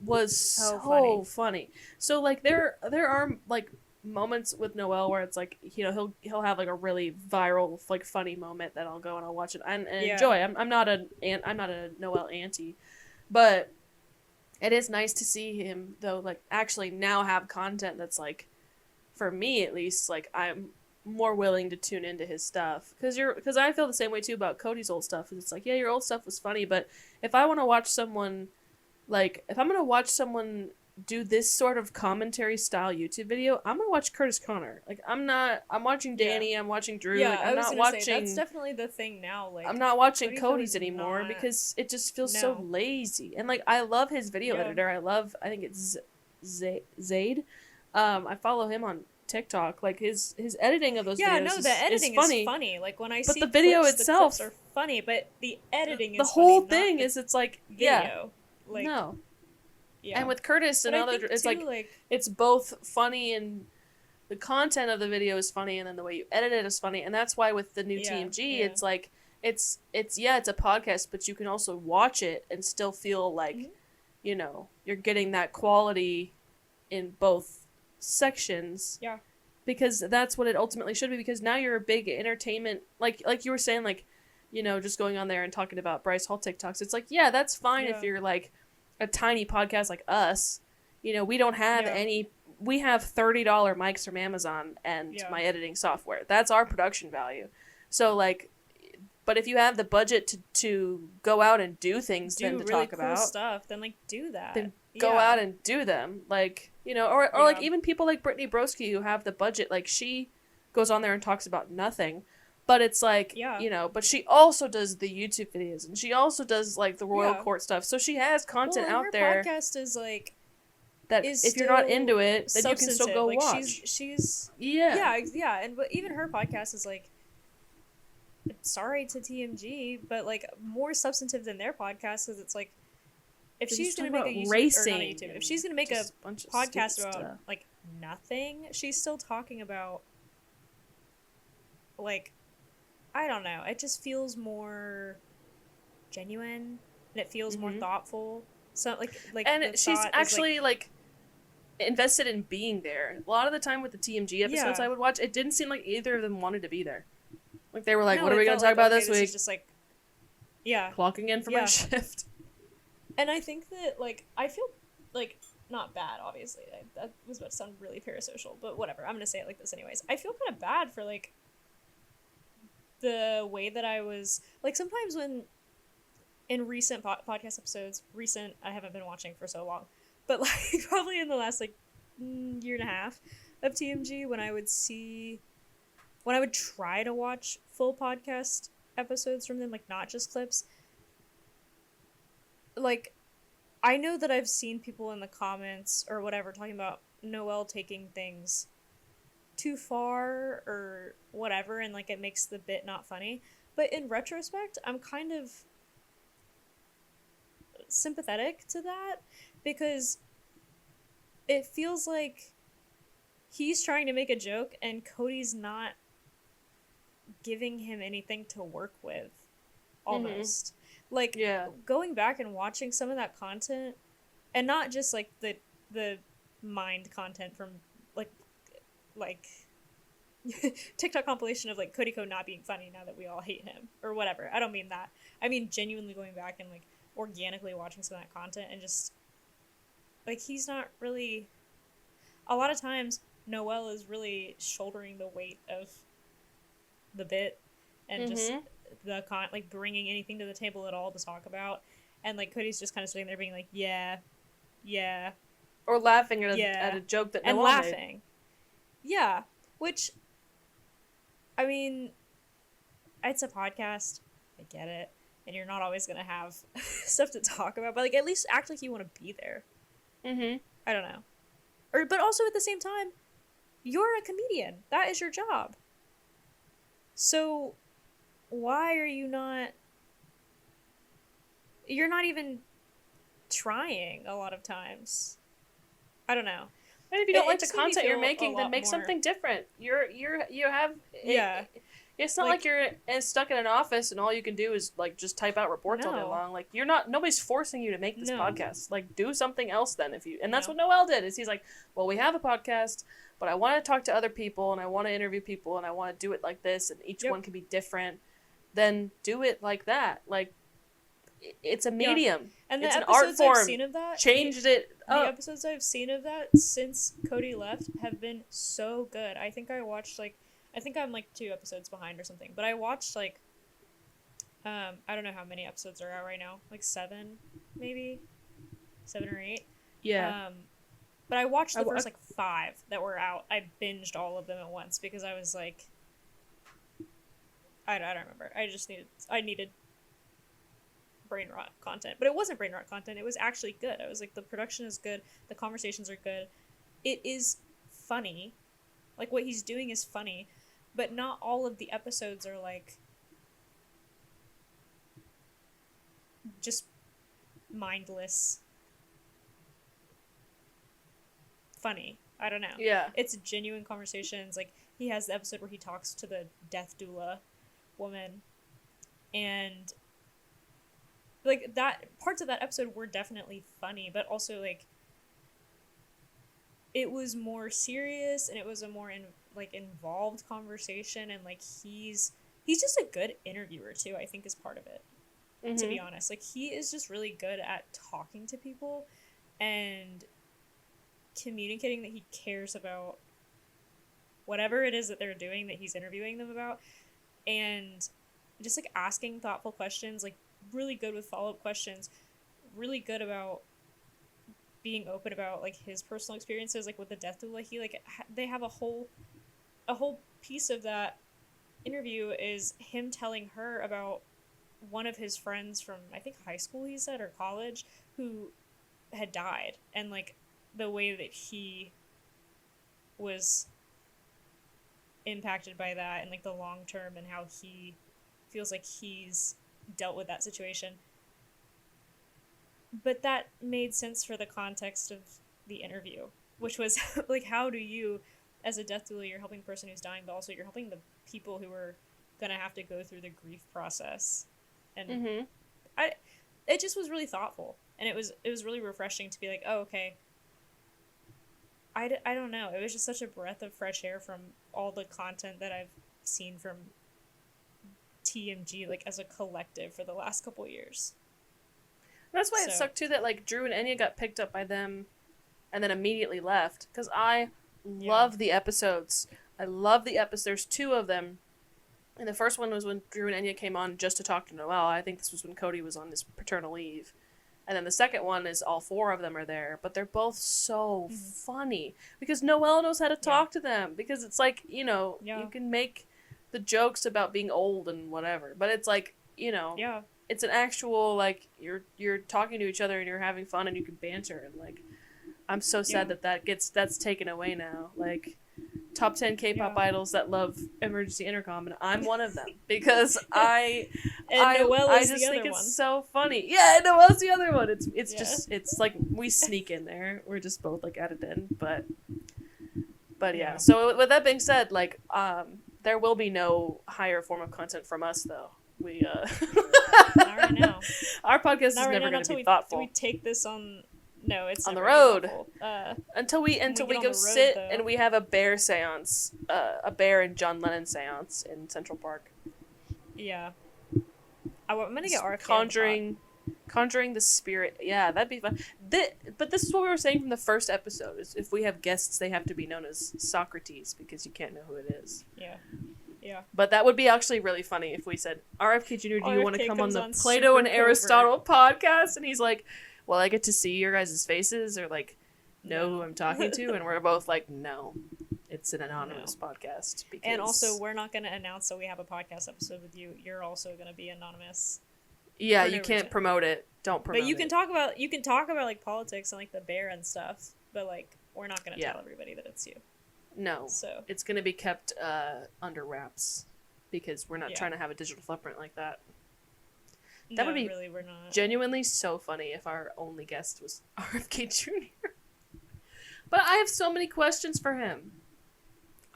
was so funny. So like there are like moments with Noel where it's like, you know, he'll have like a really viral like funny moment that I'll go and I'll watch it and enjoy. I'm not a Noel anti, but it is nice to see him though like actually now have content that's like, for me at least, like I'm more willing to tune into his stuff, because I feel the same way too about Cody's old stuff. It's like, yeah, your old stuff was funny, but if I want to watch someone, like if I'm gonna watch someone do this sort of commentary style YouTube video, I'm gonna watch Curtis Connor. Like I'm watching Danny, I'm watching Drew. Yeah, like, I was gonna say that's definitely the thing now. Like I'm not watching Cody's anymore because it just feels so lazy. And like I love his video editor. I think it's Zaid. I follow him on TikTok. Like his editing of those videos the editing is funny. Like when I but see the video clips, itself, the clips are funny, but the editing is the whole funny, thing is it's like video. Like, no. Yeah. And with Curtis and other, it's too, like it's both funny and the content of the video is funny, and then the way you edit it is funny, and that's why with the new TMG, it's like it's a podcast, but you can also watch it and still feel like, you know, you're getting that quality in both sections. Yeah. Because that's what it ultimately should be, because now you're a big entertainment, like you were saying, like, you know, just going on there and talking about Bryce Hall TikToks. It's like, yeah, that's fine if you're like a tiny podcast like us. You know, we don't have any, we have $30 mics from Amazon and my editing software. That's our production value. So like, but if you have the budget to go out and do things, then to really talk about stuff, then like do that. Then go out and do them. Like, you know, or like even people like Brittany Broski who have the budget, like she goes on there and talks about nothing. But it's like, you know, but she also does the YouTube videos and she also does like the royal court stuff. So she has content out there. Her podcast is like, that if you're not into it, then you can still go like, watch. She's and but even her podcast is like, sorry to TMG, but like more substantive than their podcast, because it's like, if she's gonna make a YouTube, if she's gonna make a podcast about like nothing, she's still talking about, like, I don't know, it just feels more genuine and it feels more thoughtful. So like and she's actually like invested in being there. A lot of the time with the TMG episodes I would watch, it didn't seem like either of them wanted to be there. Like, they were like, what are we going to talk about this week? Just like, clocking in for my shift. And I think that, like, I feel, like, not bad, obviously. That was about to sound really parasocial, but whatever. I'm going to say it like this anyways. I feel kind of bad for, like, the way that I was, like, sometimes when, in recent podcast episodes, I haven't been watching for so long, but, like, probably in the last, like, year and a half of TMG, when I would try to watch full podcast episodes from them, like, not just clips, like, I know that I've seen people in the comments or whatever talking about Noelle taking things too far or whatever, and, like, it makes the bit not funny. But in retrospect, I'm kind of sympathetic to that, because it feels like he's trying to make a joke and Cody's not giving him anything to work with, almost. Like, going back and watching some of that content, and not just like the mind content from like TikTok compilation of like Cody Co not being funny now that we all hate him or whatever. I don't mean that. I mean genuinely going back and like organically watching some of that content and just like, he's not really, a lot of times Noelle is really shouldering the weight of the bit and just the like bringing anything to the table at all to talk about, and like Cody's just kind of sitting there being like, yeah, or laughing at a joke that and Noelle laughing made. Which, I mean, it's a podcast, I get it, and you're not always gonna have stuff to talk about, but like, at least act like you want to be there. I don't know, but also at the same time, you're a comedian, that is your job. So why are you not... You're not even trying a lot of times. I don't know. And if you don't like the content you're making, then make something different. You have... It's not like you're stuck in an office and all you can do is like just type out reports all day long. Like, you're not... Nobody's forcing you to make this podcast. Like, do something else then if you... And that's what Noelle did, is he's like, well, we have a podcast, but I want to talk to other people and I want to interview people and I want to do it like this and each one can be different. Then do it like that. Like, it's a medium. And the it's episodes an art form. I've seen of that, changed it up. The episodes I've seen of that since Cody left have been so good. I think I watched like, I think I'm like 2 episodes behind or something, but I watched like, I don't know how many episodes are out right now, like 7 maybe, 7 or 8. But I watched the first like 5 that were out. I binged all of them at once because I was like, I don't remember. I needed brain rot content. But it wasn't brain rot content. It was actually good. I was like, the production is good. The conversations are good. It is funny. Like, what he's doing is funny. But not all of the episodes are like just mindless funny. I don't know. Yeah. It's genuine conversations. Like, he has the episode where he talks to the death doula woman, And like that parts of that episode were definitely funny, but also like it was more serious and it was a more involved conversation, and like he's just a good interviewer too, I think is part of it. To be honest, like he is just really good at talking to people and communicating that he cares about whatever it is that they're doing that he's interviewing them about, and just like asking thoughtful questions, like really good with follow-up questions, really good about being open about like his personal experiences, like with the death doula. He like they have a whole piece of that interview is him telling her about one of his friends from, I think, high school, he said, or college, who had died, and like the way that he was impacted by that, and like the long term, and how he feels like he's dealt with that situation. But that made sense for the context of the interview, which was like, how do you, as a death doula, you're helping the person who's dying, but also you're helping the people who are gonna have to go through the grief process. And it just was really thoughtful, and it was really refreshing to be like, oh, okay. I don't know. It was just such a breath of fresh air from all the content that I've seen from TMG, like as a collective, for the last couple years. That's why it sucked too that like Drew and Enya got picked up by them and then immediately left, because I love the episodes. I love the episodes. There's 2 of them, and the first one was when Drew and Enya came on just to talk to Noelle. I think this was when Cody was on his paternal leave. And then the second one is all 4 of them are there, but they're both so funny because Noelle knows how to talk to them, because it's like, you know, you can make the jokes about being old and whatever, but it's like, you know, it's an actual, like, you're talking to each other and you're having fun and you can banter, and like, I'm so sad that's taken away now. Like, top 10 K-pop idols that love Emergency Intercom, and I'm one of them, because I just think it's so funny. Yeah, Noelle's the other one. It's just, it's like we sneak in there. We're just both like added in, but yeah. So with that being said, like, there will be no higher form of content from us, though. We not right now. Our podcast is never going to be thoughtful. We take this on. No, it's on the road. Until we go sit and we have a bear seance, a bear and John Lennon seance in Central Park. Yeah, I'm gonna get RFK conjuring the spirit. Yeah, that'd be fun. But this is what we were saying from the first episode: is if we have guests, they have to be known as Socrates, because you can't know who it is. Yeah. Yeah. But that would be actually really funny if we said, RFK Jr., do you want to come on the Plato and Aristotle podcast? And he's like, well, I get to see your guys' faces, or like know who I'm talking to, and we're both like, no, it's an anonymous podcast. Because... And also, we're not going to announce that we have a podcast episode with you. You're also going to be anonymous. Yeah, you can't promote it. Don't promote it. But you can talk about like politics and like the bear and stuff, but like we're not going to tell everybody that it's you. No, so it's going to be kept under wraps, because we're not trying to have a digital footprint like that. That would be really, we're not. Genuinely so funny if our only guest was RFK Jr. But I have so many questions for him.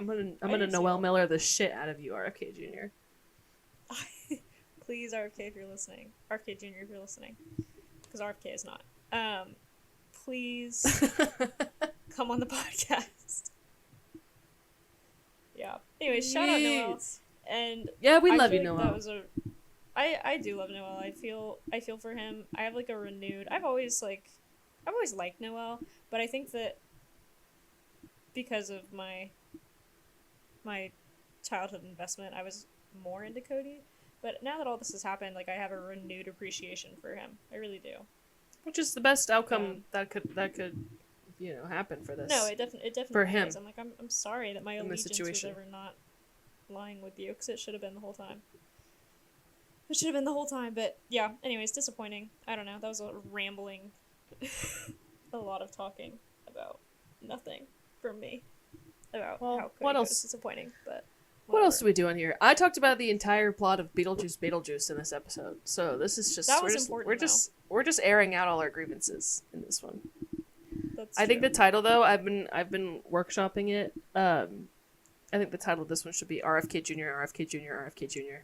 I'm gonna Noelle Miller the shit out of you, RFK Jr. Please, RFK, if you're listening. RFK Jr., if you're listening. Because RFK is not. Please come on the podcast. Yeah. Anyway, shout out Noelle. And yeah, we love you, Noelle. That was I do love Noelle. I feel for him. I have like a renewed. I've always liked Noelle, but I think that because of my childhood investment, I was more into Cody. But now that all this has happened, like, I have a renewed appreciation for him. I really do. Which is the best outcome that could happen for this. No, it definitely for him. is. I'm like, I'm sorry that my allegiance was ever not lying with you, because it should have been the whole time. It should have been the whole time, but yeah. Anyways, disappointing. I don't know. That was a rambling, a lot of talking about nothing from me about how Cody was disappointing. But what else do we do on here? I talked about the entire plot of Beetlejuice in this episode, so this is just we're just airing out all our grievances in this one. I think the title, though, I've been workshopping it. I think the title of this one should be RFK Jr., RFK Jr., RFK Jr.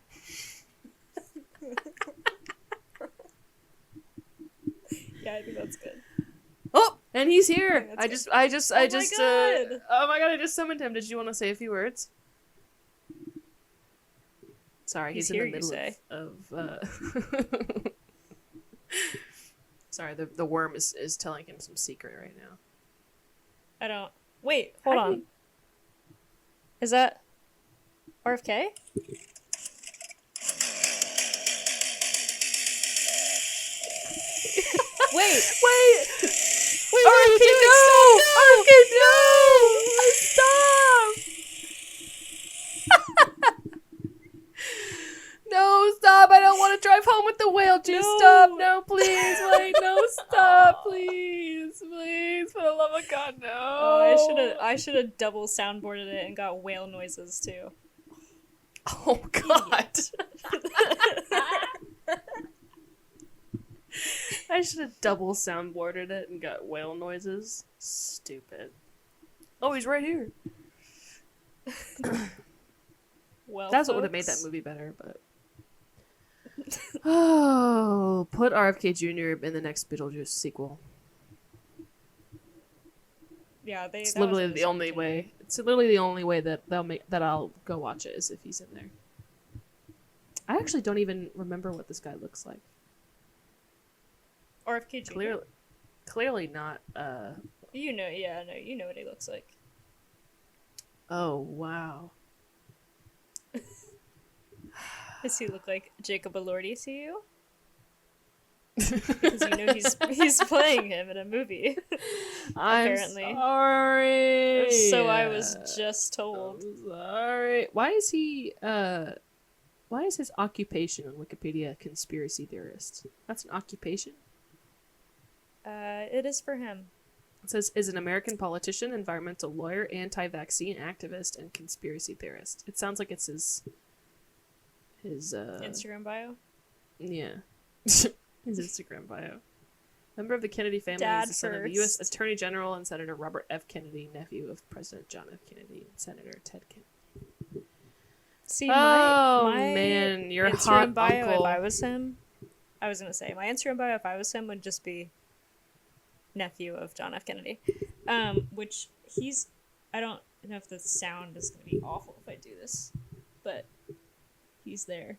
Yeah, I think that's good. Oh, and he's here. I think I that's just, good. I Oh just, my God. oh my god, I just summoned him. Did you want to say a few words? Sorry, He's he's in here, the you middle say. of Sorry, the worm is telling him some secret right now. I don't. Wait, hold on. Is that RFK? Wait, Wait! wait, what are you RFK, doing? no! Stop, RFK, no! Stop! No, stop! I don't want to drive home with the whale. Just No. stop! No, please! Wait, no, stop! Aw. Please, please! For the love of God, no! Oh, I should have double soundboarded it and got whale noises too. Oh God! I should have double soundboarded it and got whale noises. Stupid. Oh, he's right here. Well, That's what would have made that folks, movie better, but. Oh, put RFK Jr. in the next Beetlejuice sequel. Yeah, It's literally the only way. It's literally the only way that I'll go watch it is if he's in there. I actually don't even remember what this guy looks like. RFK Jr. Clearly not. You know, yeah, no, you know what he looks like. Oh wow. Does he look like Jacob Elordi to you? Because you know he's playing him in a movie. Apparently. I'm sorry. So I was just told. I'm sorry. Why is his occupation on Wikipedia conspiracy theorist? That's an occupation? It is for him. It says is an American politician, environmental lawyer, anti-vaccine activist, and conspiracy theorist. It sounds like it's his Instagram bio? Yeah. His Instagram bio. Member of the Kennedy family, Dad is the son of the U.S. Attorney General and Senator Robert F. Kennedy, nephew of President John F. Kennedy and Senator Ted Kennedy. See, my my man, your Instagram hot bio, uncle. if I was him, I was gonna say my Instagram bio, if I was him, would just be nephew of John F. Kennedy. Which he's. I don't know if the sound is gonna be awful if I do this, but he's there.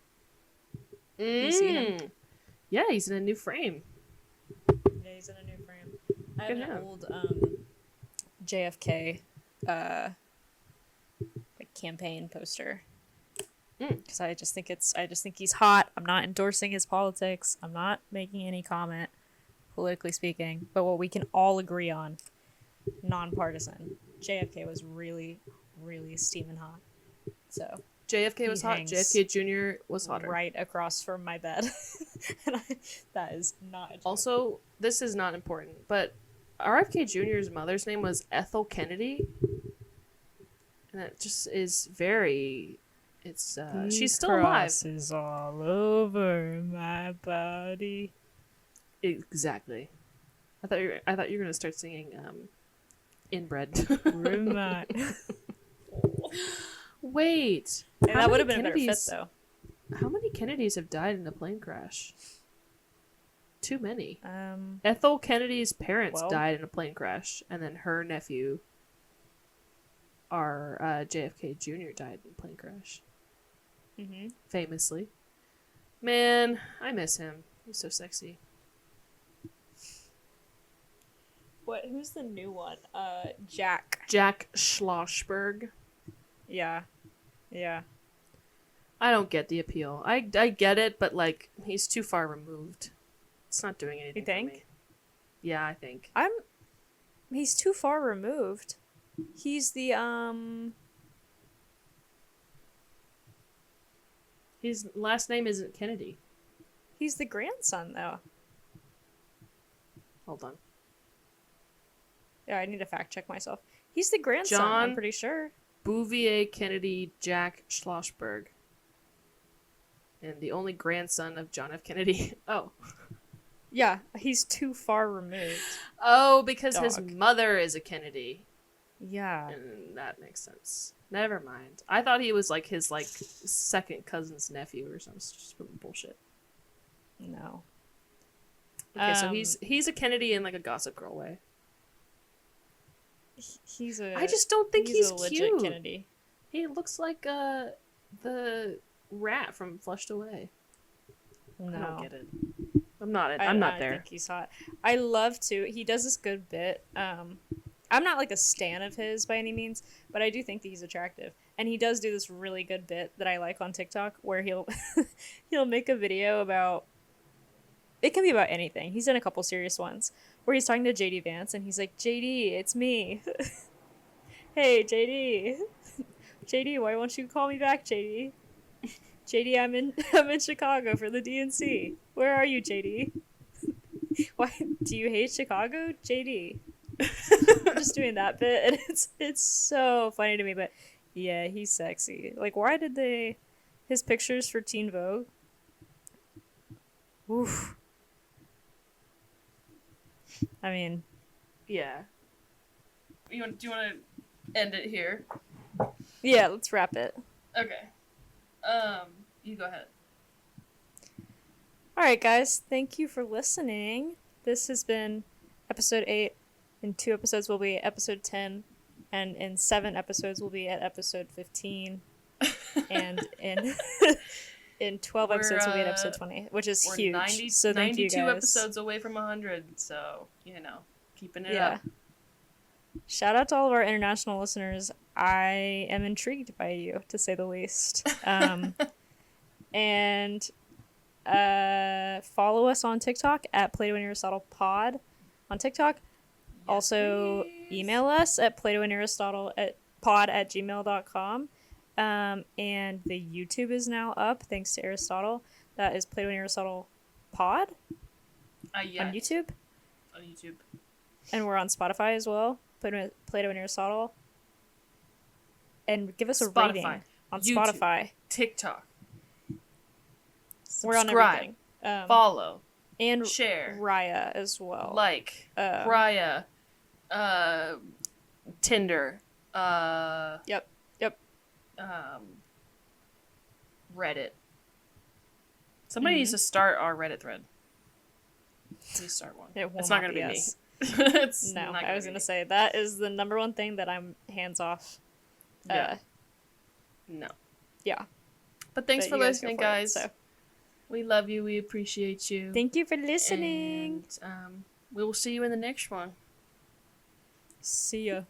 You see him? Yeah, he's in a new frame. Yeah, he's in a new frame. I have an old JFK like campaign poster. Because I just think he's hot. I'm not endorsing his politics. I'm not making any comment, politically speaking. But what we can all agree on, nonpartisan, JFK was really, really steaming hot. So JFK was hot. JFK Jr. was hotter. Right across from my bed. And that is not a joke. Also, this is not important, but RFK Jr.'s mother's name was Ethel Kennedy. And that just is very... It's, she's still alive. Crosses all over my body. Exactly. I thought you were gonna start singing, Inbred. Wait. And that would have been a better fit, though. How many Kennedys have died in a plane crash? Too many. Ethel Kennedy's parents died in a plane crash, and then her nephew, JFK Jr., died in a plane crash. Mm-hmm. Famously. Man, I miss him. He's so sexy. What? Who's the new one? Jack. Jack Schlossberg. Yeah. Yeah. I don't get the appeal. I get it, but, like, he's too far removed. It's not doing anything You think? for me. Yeah, I think. He's too far removed. He's the, His last name isn't Kennedy. He's the grandson, though. Hold on. Yeah, I need to fact check myself. He's the grandson, I'm pretty sure. Bouvier Kennedy Jack Schlossberg. And the only grandson of John F. Kennedy. Oh. Yeah, he's too far removed. Oh, because his mother is a Kennedy. Yeah. And that makes sense. Never mind. I thought he was like his second cousin's nephew or some bullshit. No. Okay, so he's a Kennedy in like a Gossip Girl way. He's a. I just don't think he's a legit cute. Kennedy. He looks like the rat from Flushed Away. No. I don't get it. I'm not there. I think he's hot. I love to. He does this good bit. I'm not like a stan of his by any means, but I do think that he's attractive. And he does do this really good bit that I like on TikTok where he'll he'll make a video about, it can be about anything. He's done a couple serious ones where he's talking to JD Vance and he's like, JD, it's me. Hey, JD. JD, why won't you call me back, JD? JD, I'm in Chicago for the DNC. Where are you, JD? Why do you hate Chicago, JD? I'm just doing that bit, and it's so funny to me. But yeah, he's sexy. Like, why did they his pictures for Teen Vogue? Oof. I mean, yeah. Do you want to end it here? Yeah, let's wrap it. Okay. You go ahead. All right, guys. Thank you for listening. This has been episode 8. In 2 episodes, we'll be at episode 10. And in 7 episodes, we'll be at episode 15. And in 12 episodes, we'll be at episode 20, which is huge. 90, so thank you, 92 guys. episodes away from 100. So, keeping it up. Shout out to all of our international listeners. I am intrigued by you, to say the least. And follow us on TikTok at Plato and Aristotle Pod on TikTok. Yes, also, please. Email us at platoandaristotle@pod@gmail.com. And the YouTube is now up, thanks to Aristotle. That is Plato and Aristotle Pod on YouTube. On YouTube. And we're on Spotify as well. Plato and Aristotle. And give us a rating on YouTube, Spotify. TikTok. Subscribe. We're on everything. Follow. And share. Raya as well. Like. Raya. Tinder. Yep. Reddit. Somebody needs to start our Reddit thread. Please start one. It's not going to be me. I was going to say, that is the number one thing that I'm hands off. No. Yeah. But thanks for listening, guys. We love you. We appreciate you. Thank you for listening. And we will see you in the next one. See ya.